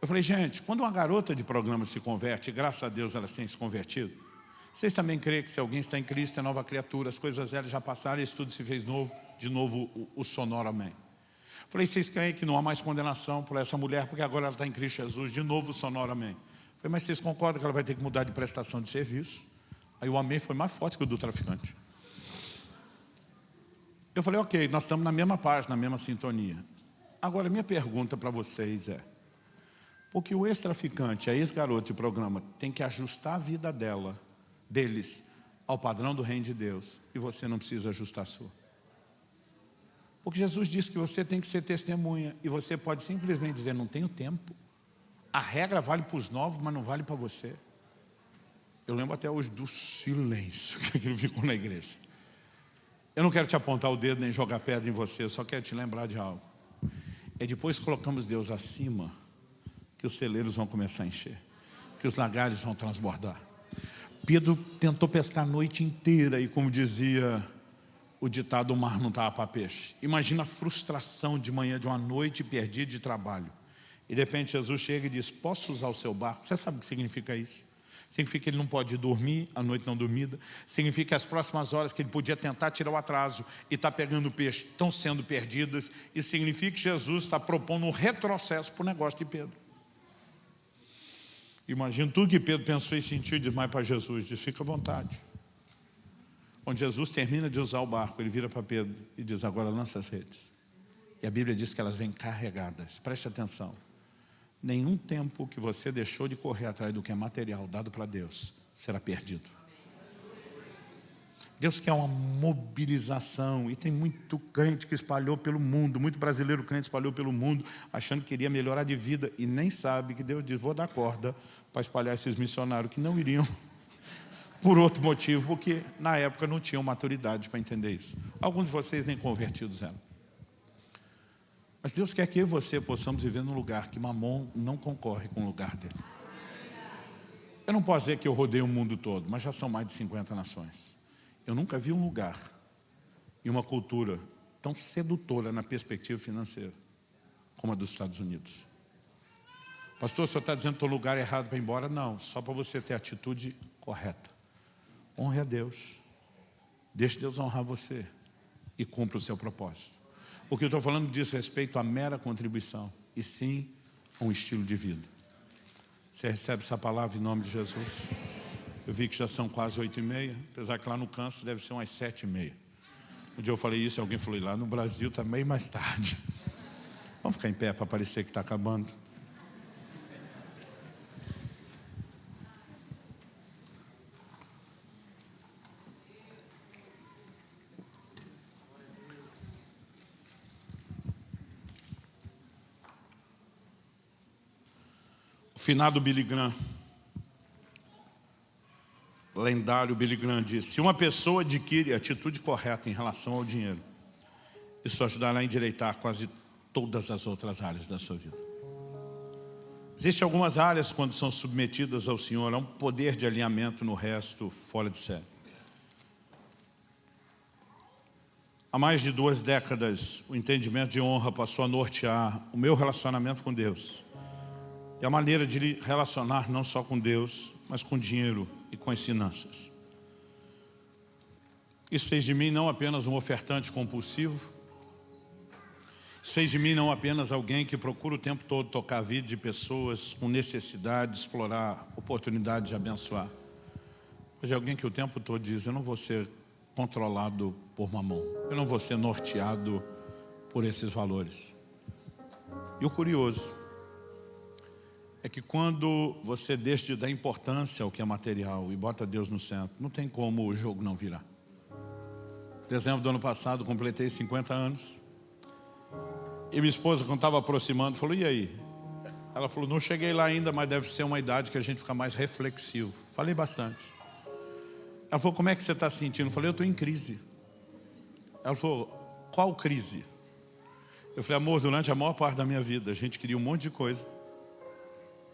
Eu falei, gente, quando uma garota de programa se converte, graças a Deus elas têm se convertido, vocês também creem que se alguém está em Cristo é nova criatura, as coisas velhas já passaram, isso tudo se fez novo, de novo o sonoro amém. Eu falei, vocês creem que não há mais condenação por essa mulher, porque agora ela está em Cristo Jesus, de novo o sonoro amém. Eu falei, mas vocês concordam que ela vai ter que mudar de prestação de serviço? Aí o amém foi mais forte que o do traficante. Eu falei, ok, nós estamos na mesma página, na mesma sintonia. Agora, minha pergunta para vocês é, porque o ex-traficante, a ex-garota de programa, tem que ajustar a vida deles, ao padrão do reino de Deus, e você não precisa ajustar a sua. Porque Jesus disse que você tem que ser testemunha, e você pode simplesmente dizer, não tenho tempo. A regra vale para os novos, mas não vale para você. Eu lembro até hoje do silêncio que aquilo ficou na igreja. Eu não quero te apontar o dedo nem jogar pedra em você, eu só quero te lembrar de algo. É depois que colocamos Deus acima, que os celeiros vão começar a encher, que os lagares vão transbordar. Pedro tentou pescar a noite inteira e, como dizia o ditado, o mar não estava para peixe. Imagina a frustração de manhã, de uma noite perdida de trabalho. E de repente Jesus chega e diz, posso usar o seu barco? Você sabe o que significa isso? Significa que ele não pode dormir, a noite não dormida. Significa que as próximas horas que ele podia tentar tirar o atraso e está pegando peixe, estão sendo perdidas. E significa que Jesus está propondo um retrocesso para o negócio de Pedro. Imagina tudo que Pedro pensou e sentiu demais para Jesus. Diz, fica à vontade. Quando Jesus termina de usar o barco, ele vira para Pedro e diz, agora lança as redes. E a Bíblia diz que elas vêm carregadas. Preste atenção. Nenhum tempo que você deixou de correr atrás do que é material dado para Deus será perdido. Deus quer uma mobilização, e tem muito crente que espalhou pelo mundo, muito brasileiro crente espalhou pelo mundo, achando que queria melhorar de vida, e nem sabe que Deus diz, vou dar corda para espalhar esses missionários que não iriam por outro motivo, porque na época não tinham maturidade para entender isso. Alguns de vocês nem convertidos eram. Mas Deus quer que eu e você possamos viver num lugar que Mamon não concorre com o lugar dele. Eu não posso dizer que eu rodei o mundo todo, mas já são mais de 50 nações. Eu nunca vi um lugar e uma cultura tão sedutora na perspectiva financeira como a dos Estados Unidos. Pastor, o senhor está dizendo que estou no lugar errado para ir embora? Não, só para você ter a atitude correta. Honre a Deus. Deixe Deus honrar você e cumpra o seu propósito. O que eu estou falando diz respeito à mera contribuição, e sim a um estilo de vida. Você recebe essa palavra em nome de Jesus? Eu vi que já são quase 8h30, apesar que lá no Kansas deve ser umas 7h30. Um dia eu falei isso e alguém falou, lá no Brasil está meio mais tarde. Vamos ficar em pé para parecer que está acabando. Finado Billy Graham, lendário Billy Graham disse, se uma pessoa adquire a atitude correta em relação ao dinheiro, isso ajudará a endireitar quase todas as outras áreas da sua vida. Existem algumas áreas, quando são submetidas ao Senhor, há um poder de alinhamento, no resto fora de série. Há mais de 2 décadas, o entendimento de honra passou a nortear o meu relacionamento com Deus. E a maneira de relacionar não só com Deus, mas com dinheiro e com as finanças. Isso fez de mim não apenas um ofertante compulsivo. Isso fez de mim não apenas alguém que procura o tempo todo tocar a vida de pessoas com necessidade de explorar oportunidade de abençoar. Hoje é alguém que o tempo todo diz, eu não vou ser controlado por mamão. Eu não vou ser norteado por esses valores. E o curioso é que quando você deixa de dar importância ao que é material e bota Deus no centro, não tem como o jogo não virar. Em dezembro do ano passado, completei 50 anos. E minha esposa, quando estava aproximando, falou, e aí? Ela falou, não cheguei lá ainda, mas deve ser uma idade que a gente fica mais reflexivo. Falei bastante. Ela falou, como é que você está se sentindo? Eu falei, eu estou em crise. Ela falou, qual crise? Eu falei, amor, durante a maior parte da minha vida, a gente queria um monte de coisa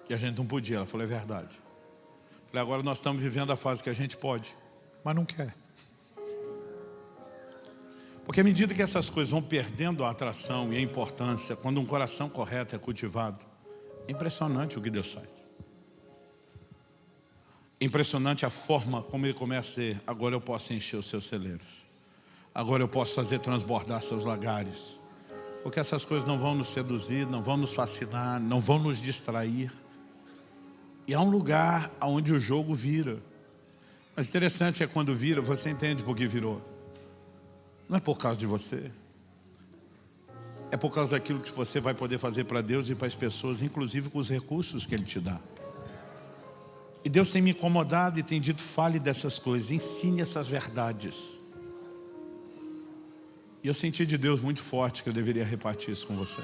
que a gente não podia. Ela falou, é verdade. Eu falei, agora nós estamos vivendo a fase que a gente pode, mas não quer. Porque à medida que essas coisas vão perdendo a atração e a importância, quando um coração correto é cultivado, é impressionante o que Deus faz. É impressionante a forma como Ele começa a dizer, agora eu posso encher os seus celeiros. Agora eu posso fazer transbordar seus lagares. Porque essas coisas não vão nos seduzir, não vão nos fascinar, não vão nos distrair. E há um lugar onde o jogo vira. Mas interessante é quando vira, você entende por que virou. Não é por causa de você. É por causa daquilo que você vai poder fazer para Deus e para as pessoas, inclusive com os recursos que Ele te dá. E Deus tem me incomodado e tem dito, fale dessas coisas, ensine essas verdades. E eu senti de Deus muito forte que eu deveria repartir isso com você.